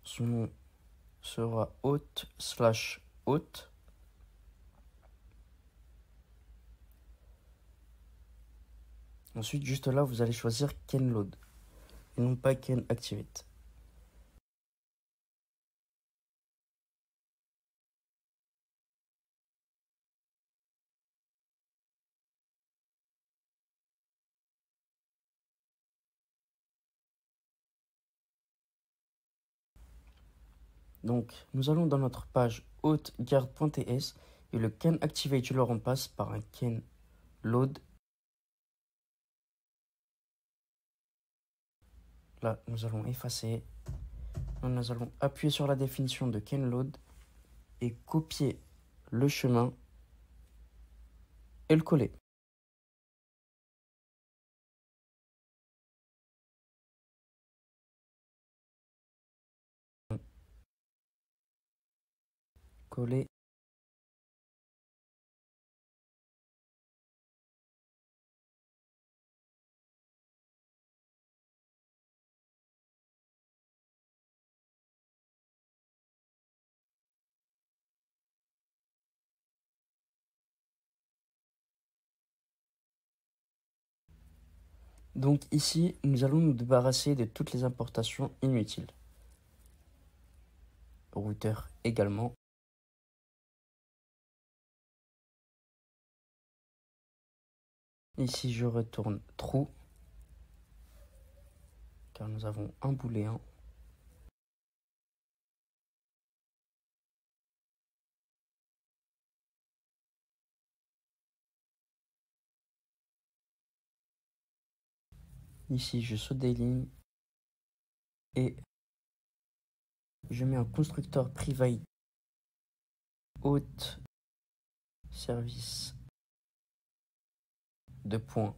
Son nom sera auth/auth. Ensuite, juste là, vous allez choisir CanLoad et non pas CanActivate. Donc, nous allons dans notre page authguard.ts et le CanActivate, je le remplace par un CanLoad. Là, nous allons effacer. Nous allons appuyer sur la définition de CanLoad et copier le chemin et le coller. Coller. Donc ici, nous allons nous débarrasser de toutes les importations inutiles. Routeur également. Ici, je retourne true, car nous avons un booléen. Ici, je saute des lignes et je mets un constructeur private auth service de point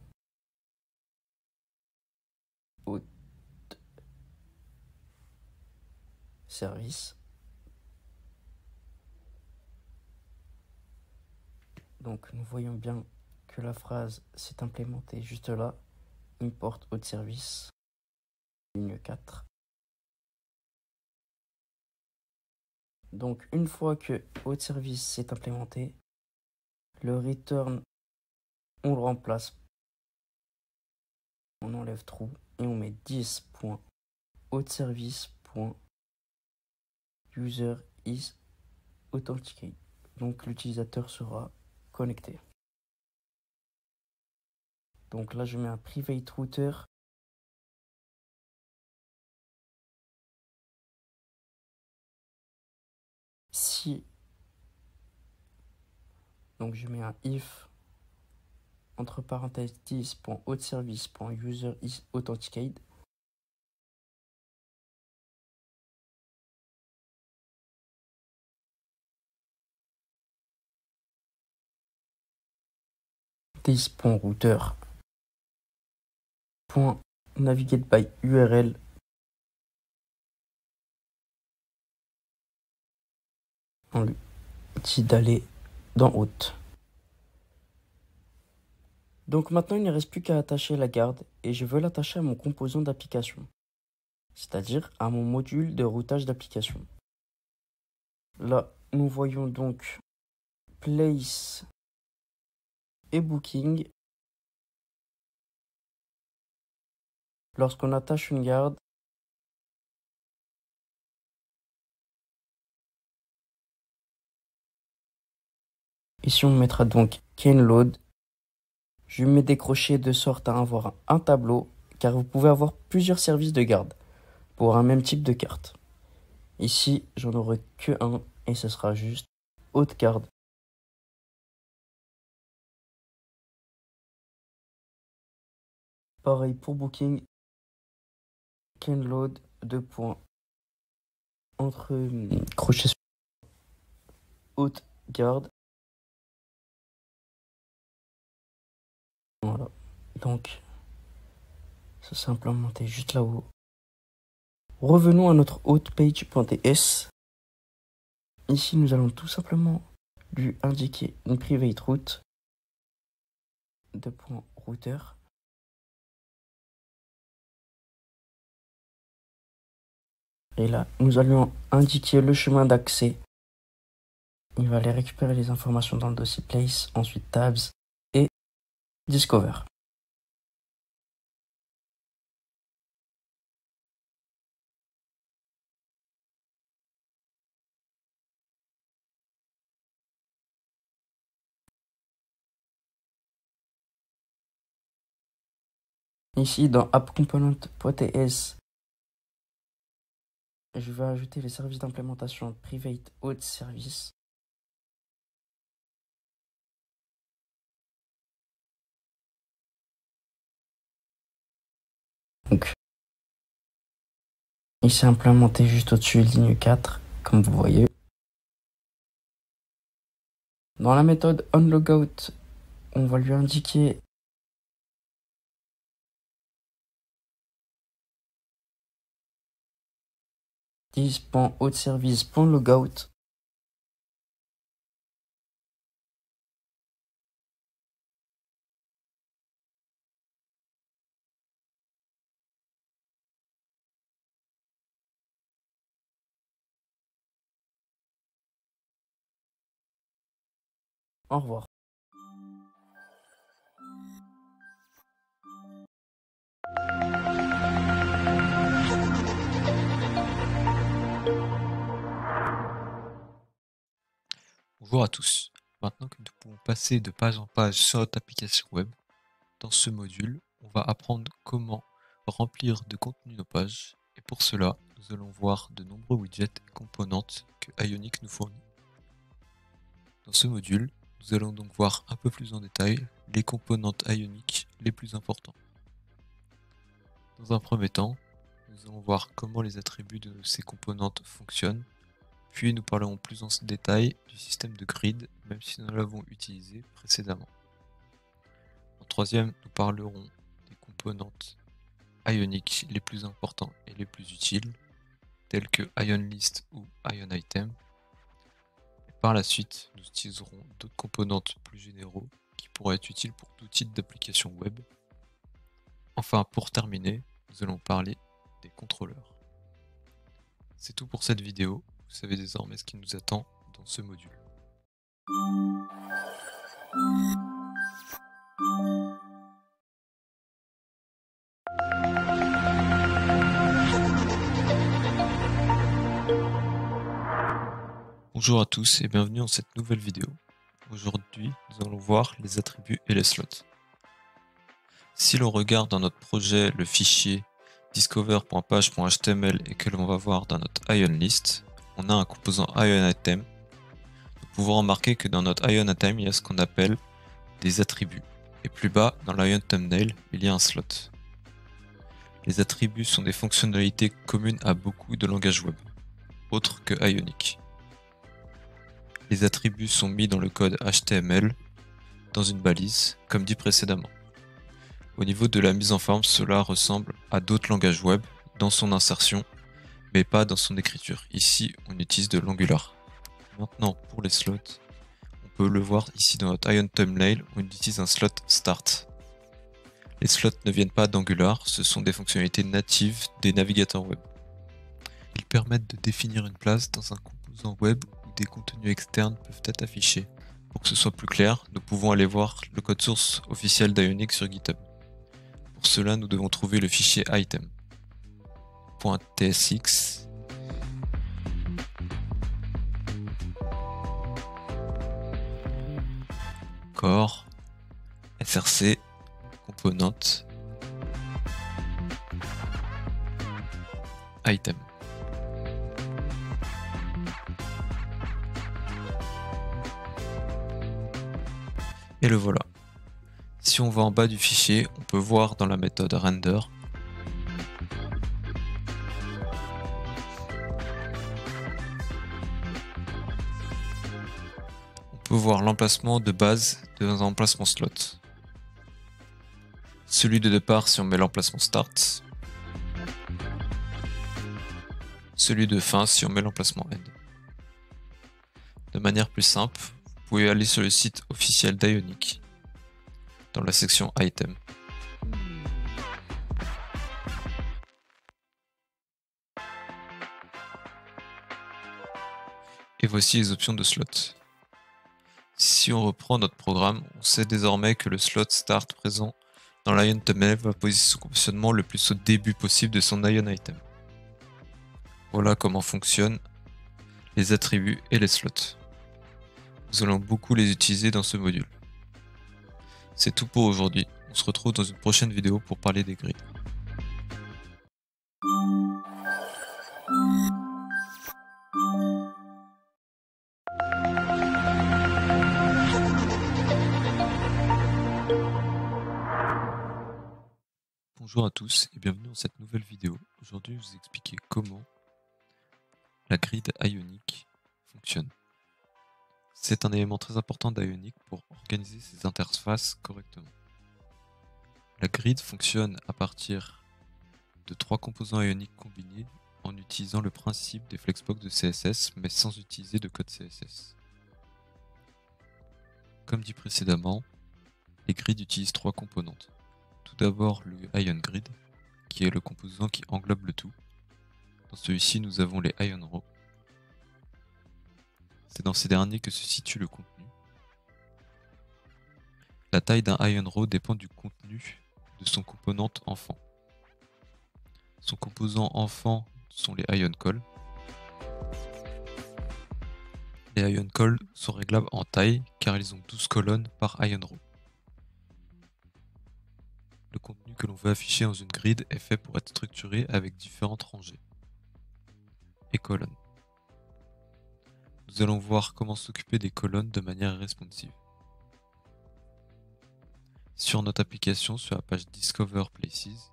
auth service. Donc nous voyons bien que la phrase s'est implémentée juste là. Import auth service, ligne 4. Donc une fois que auth service s'est implémenté, Le return, on le remplace. On enlève true et on met 10.authservice.user is authenticate. Donc l'utilisateur sera connecté. Donc là, je mets un private router. Si, donc je mets un if entre parenthèses 10.authservice.user is authenticate. This.router.navigate by URL on lui dit d'aller dans Hôte. Donc maintenant il ne reste plus qu'à attacher la garde et je veux l'attacher à mon composant d'application, c'est-à-dire à mon module de routage d'application. Là nous voyons donc place et booking. Lorsqu'on attache une garde, ici on mettra donc canLoad. Je mets des crochets de sorte à avoir un tableau, car vous pouvez avoir plusieurs services de garde pour un même type de carte. Ici, j'en aurai que un et ce sera juste haute garde. Pareil pour booking, canLoad, 2 points entre crochets haute garde. Voilà, donc c'est simplement monter juste là-haut. Revenons à notre hostpage.ts. Ici, nous allons tout simplement lui indiquer une private route, 2 points routeur. Et là, nous allons indiquer le chemin d'accès. Il va aller récupérer les informations dans le dossier place, ensuite tabs et discover. Ici, dans appcomponent.ts, je vais ajouter les services d'implémentation private auth service. Donc, il s'est implémenté juste au-dessus, ligne 4, comme vous voyez. Dans la méthode onLogout, on va lui indiquer this.authservice.logout. Au revoir. Bonjour à tous. Maintenant que nous pouvons passer de page en page sur notre application web, dans ce module, on va apprendre comment remplir de contenu nos pages. Et pour cela, nous allons voir de nombreux widgets et composantes que Ionic nous fournit. Dans ce module, nous allons donc voir un peu plus en détail les composantes Ionic les plus importants. Dans un premier temps, nous allons voir comment les attributs de ces composantes fonctionnent. Puis nous parlerons plus en détail du système de grid, même si nous l'avons utilisé précédemment. En troisième, nous parlerons des composantes Ionic les plus importants et les plus utiles, tels que IonList ou IonItem. Et par la suite, nous utiliserons d'autres composantes plus généraux qui pourraient être utiles pour tout type d'application web. Enfin, pour terminer, nous allons parler des contrôleurs. C'est tout pour cette vidéo. Vous savez désormais ce qui nous attend dans ce module. Bonjour à tous et bienvenue dans cette nouvelle vidéo. Aujourd'hui, nous allons voir les attributs et les slots. Si l'on regarde dans notre projet le fichier discover.page.html et que l'on va voir dans notre ion list, on a un composant ion item. Nous pouvons remarquer que dans notre ion item, il y a ce qu'on appelle des attributs. Et plus bas, dans l'ion thumbnail, il y a un slot. Les attributs sont des fonctionnalités communes à beaucoup de langages web, autres que Ionic. Les attributs sont mis dans le code HTML, dans une balise, comme dit précédemment. Au niveau de la mise en forme, cela ressemble à d'autres langages web dans son insertion, mais pas dans son écriture. Ici, on utilise de l'Angular. Maintenant, pour les slots, on peut le voir ici dans notre ion thumbnail, on utilise un slot start. Les slots ne viennent pas d'Angular, ce sont des fonctionnalités natives des navigateurs web. Ils permettent de définir une place dans un composant web où des contenus externes peuvent être affichés. Pour que ce soit plus clair, nous pouvons aller voir le code source officiel d'Ionic sur GitHub. Pour cela, nous devons trouver le fichier item.tsx core src component item. Et le voilà. Si on va en bas du fichier, on peut voir dans la méthode render on peut voir l'emplacement de base de l'emplacement slot. Celui de départ si on met l'emplacement start. Celui de fin si on met l'emplacement end. De manière plus simple, vous pouvez aller sur le site officiel d'Ionic dans la section item. Et voici les options de slot. Si on reprend notre programme, on sait désormais que le slot start présent dans l'ion thumbnail va poser son positionnement le plus au début possible de son ion item. Voilà comment fonctionnent les attributs et les slots. Nous allons beaucoup les utiliser dans ce module. C'est tout pour aujourd'hui. On se retrouve dans une prochaine vidéo pour parler des grids. Bonjour à tous et bienvenue dans cette nouvelle vidéo. Aujourd'hui, je vais vous expliquer comment la grid Ionic fonctionne. C'est un élément très important d'Ionic pour organiser ses interfaces correctement. La grid fonctionne à partir de 3 composants Ionic combinés en utilisant le principe des flexbox de CSS mais sans utiliser de code CSS. Comme dit précédemment, les grids utilisent 3 composantes. Tout d'abord le Ion Grid, qui est le composant qui englobe le tout. Dans celui-ci, nous avons les Ion Row. C'est dans ces derniers que se situe le contenu. La taille d'un Ion Row dépend du contenu de son composante enfant. Son composant enfant sont les Ion Call. Les Ion Call sont réglables en taille car ils ont 12 colonnes par Ion Row. Le contenu que l'on veut afficher dans une grid est fait pour être structuré avec différentes rangées et colonnes. Nous allons voir comment s'occuper des colonnes de manière responsive. Sur notre application, sur la page Discover Places,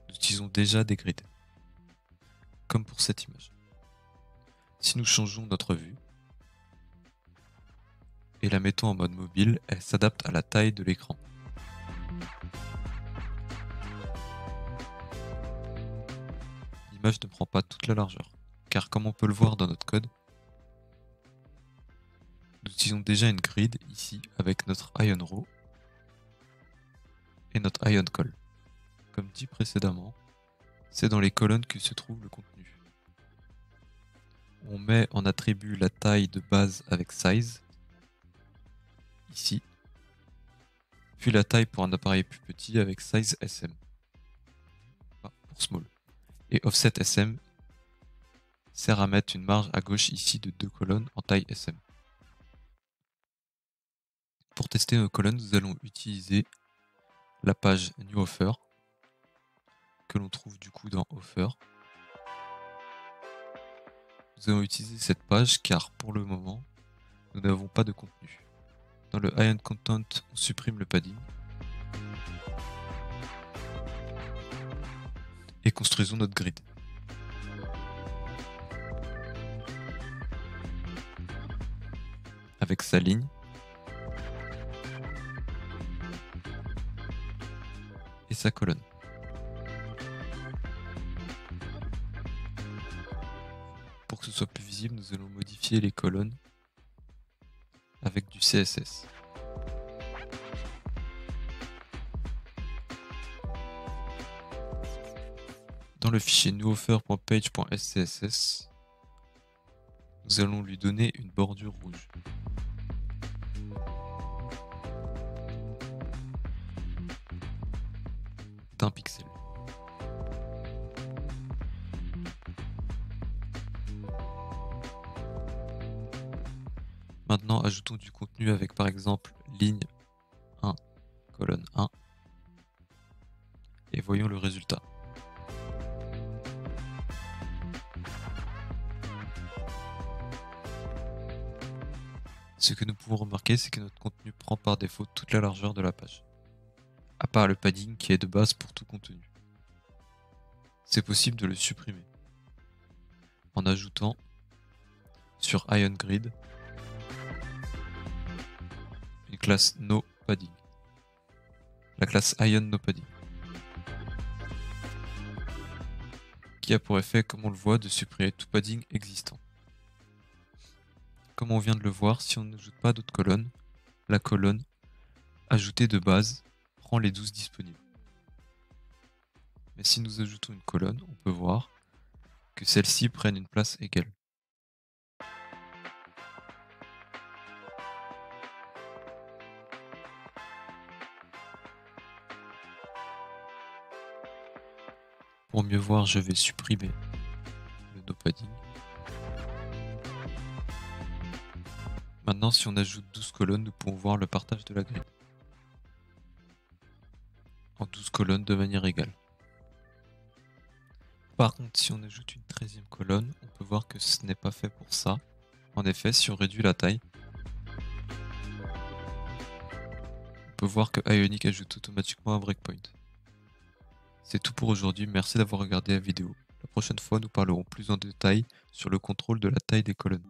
nous utilisons déjà des grids, comme pour cette image. Si nous changeons notre vue et la mettons en mode mobile, elle s'adapte à la taille de l'écran. L'image ne prend pas toute la largeur, car comme on peut le voir dans notre code, nous utilisons déjà une grid ici avec notre Ion Row et notre Ion Call. Comme dit précédemment, c'est dans les colonnes que se trouve le contenu. On met en attribut la taille de base avec size ici, puis la taille pour un appareil plus petit avec size SM, pour small. Et offset SM sert à mettre une marge à gauche ici de 2 colonnes en taille SM. Pour tester nos colonnes, nous allons utiliser la page New Offer, que l'on trouve du coup dans Offer. Nous allons utiliser cette page car pour le moment, nous n'avons pas de contenu. Dans le High-End Content, on supprime le padding. Et construisons notre grid. Avec sa ligne. Et sa colonne. Pour que ce soit plus visible, nous allons modifier les colonnes avec du CSS. Dans le fichier newoffer.page.scss, nous allons lui donner une bordure rouge. D'un pixel. Maintenant, ajoutons du contenu avec par exemple ligne 1, colonne 1 et voyons le résultat. Ce que nous pouvons remarquer, c'est que notre contenu prend par défaut toute la largeur de la page, à part le padding qui est de base pour tout contenu. C'est possible de le supprimer en ajoutant sur Ion Grid une classe NoPadding, la classe Ion NoPadding, qui a pour effet, comme on le voit, de supprimer tout padding existant. Comme on vient de le voir, si on n'ajoute pas d'autres colonnes, la colonne ajoutée de base prend les 12 disponibles. Mais si nous ajoutons une colonne, on peut voir que celles-ci prennent une place égale. Pour mieux voir, je vais supprimer le NoPadding. Maintenant, si on ajoute 12 colonnes, nous pouvons voir le partage de la grille en 12 colonnes de manière égale. Par contre, si on ajoute une 13e colonne, on peut voir que ce n'est pas fait pour ça. En effet, si on réduit la taille, on peut voir que Ionic ajoute automatiquement un breakpoint. C'est tout pour aujourd'hui, merci d'avoir regardé la vidéo. La prochaine fois, nous parlerons plus en détail sur le contrôle de la taille des colonnes.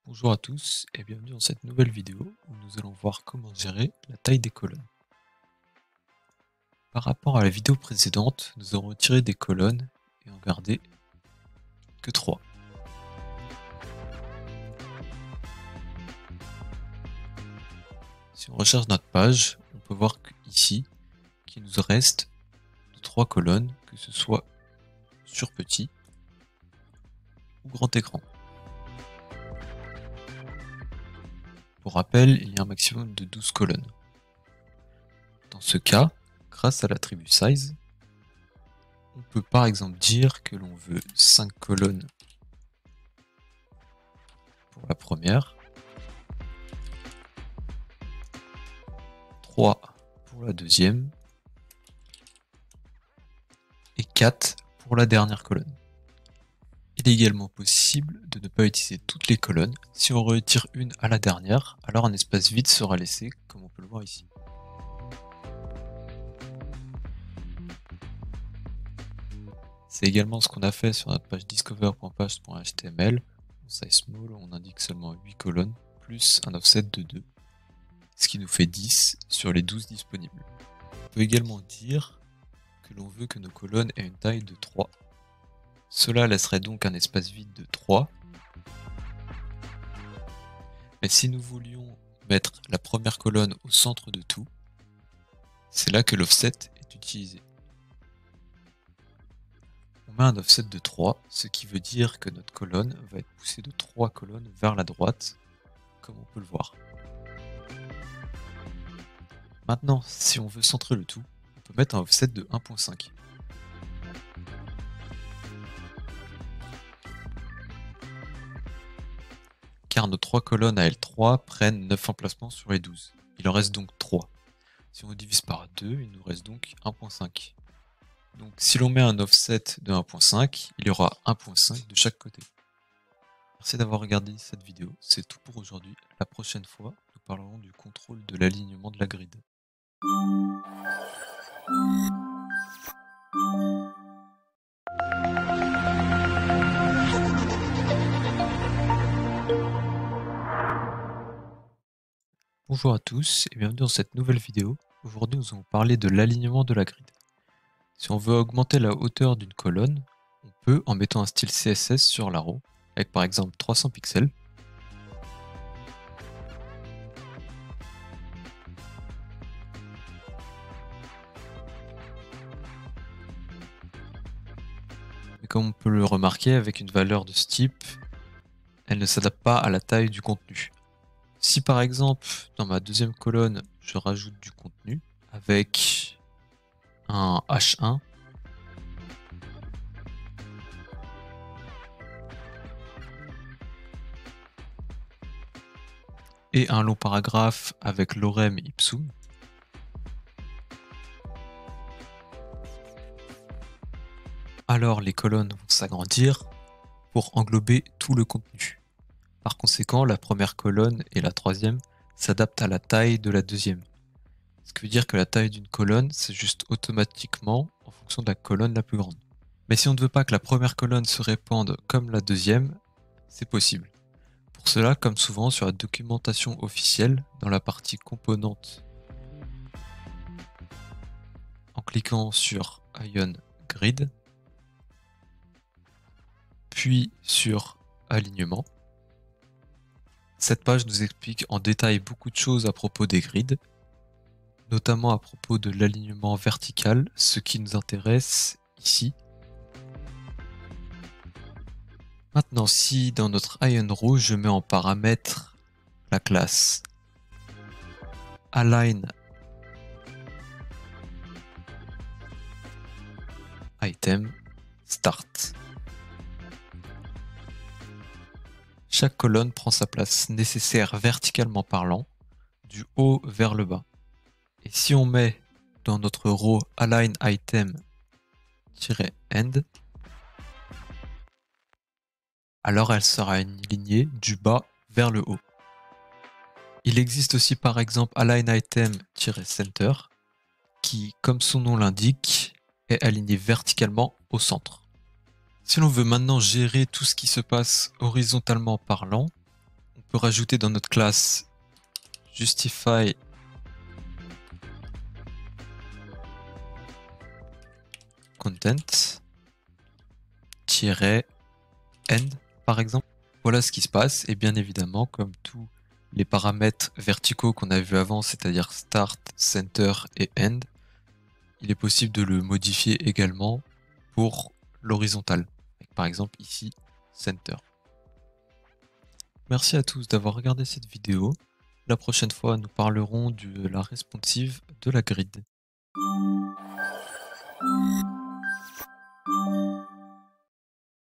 Bonjour à tous et bienvenue dans cette nouvelle vidéo où nous allons voir comment gérer la taille des colonnes. Par rapport à la vidéo précédente, nous avons retiré des colonnes et en gardé que 3. Si on recherche notre page, on peut voir ici qu'il nous reste 3 colonnes, que ce soit sur petit ou grand écran. Pour rappel, il y a un maximum de 12 colonnes. Dans ce cas, grâce à l'attribut size, on peut par exemple dire que l'on veut 5 colonnes pour la première, 3 pour la deuxième et 4 pour la dernière colonne. Il est également possible de ne pas utiliser toutes les colonnes. Si on retire une à la dernière, alors un espace vide sera laissé, comme on peut le voir ici. C'est également ce qu'on a fait sur notre page discover.page.html. En size small, on indique seulement 8 colonnes, plus un offset de 2, ce qui nous fait 10 sur les 12 disponibles. On peut également dire que l'on veut que nos colonnes aient une taille de 3. Cela laisserait donc un espace vide de 3. Mais si nous voulions mettre la première colonne au centre de tout, C'est là que l'offset est utilisé. On met un offset de 3, ce qui veut dire que notre colonne va être poussée de 3 colonnes vers la droite, comme on peut le voir. Maintenant, si on veut centrer le tout, on peut mettre un offset de 1.5. Car nos 3 colonnes à L3 prennent 9 emplacements sur les 12. Il en reste donc 3. Si on divise par 2, il nous reste donc 1.5. Donc si l'on met un offset de 1.5, il y aura 1.5 de chaque côté. Merci d'avoir regardé cette vidéo, c'est tout pour aujourd'hui. La prochaine fois, nous parlerons du contrôle de l'alignement de la grid. Bonjour à tous et bienvenue dans cette nouvelle vidéo. Aujourd'hui nous allons parler de l'alignement de la grid. Si on veut augmenter la hauteur d'une colonne, on peut en mettant un style CSS sur la row, avec par exemple 300 pixels. Mais comme on peut le remarquer, avec une valeur de ce type, elle ne s'adapte pas à la taille du contenu. Si par exemple, dans ma deuxième colonne, je rajoute du contenu avec un H1, et un long paragraphe avec lorem ipsum, alors les colonnes vont s'agrandir pour englober tout le contenu. Par conséquent, la première colonne et la troisième s'adaptent à la taille de la deuxième. Ce qui veut dire que la taille d'une colonne s'ajuste automatiquement en fonction de la colonne la plus grande. Mais si on ne veut pas que la première colonne se répande comme la deuxième, c'est possible. Pour cela, comme souvent sur la documentation officielle, dans la partie composante, en cliquant sur Ion Grid, puis sur Alignement, cette page nous explique en détail beaucoup de choses à propos des grids, notamment à propos de l'alignement vertical, ce qui nous intéresse ici. Maintenant, si dans notre Ion Row, je mets en paramètre la classe Align Item Start. Chaque colonne prend sa place nécessaire verticalement parlant, du haut vers le bas. Et si on met dans notre row Align Item-End, alors elle sera alignée du bas vers le haut. Il existe aussi par exemple Align Item-Center, qui, comme son nom l'indique, est aligné verticalement au centre. Si l'on veut maintenant gérer tout ce qui se passe horizontalement parlant, on peut rajouter dans notre classe Justify Content-End par exemple. Voilà ce qui se passe et bien évidemment comme tous les paramètres verticaux qu'on a vu avant, c'est-à-dire Start, Center et End, il est possible de le modifier également pour l'horizontal. Par exemple ici, Center. Merci à tous d'avoir regardé cette vidéo. La prochaine fois, nous parlerons de la responsive de la grid.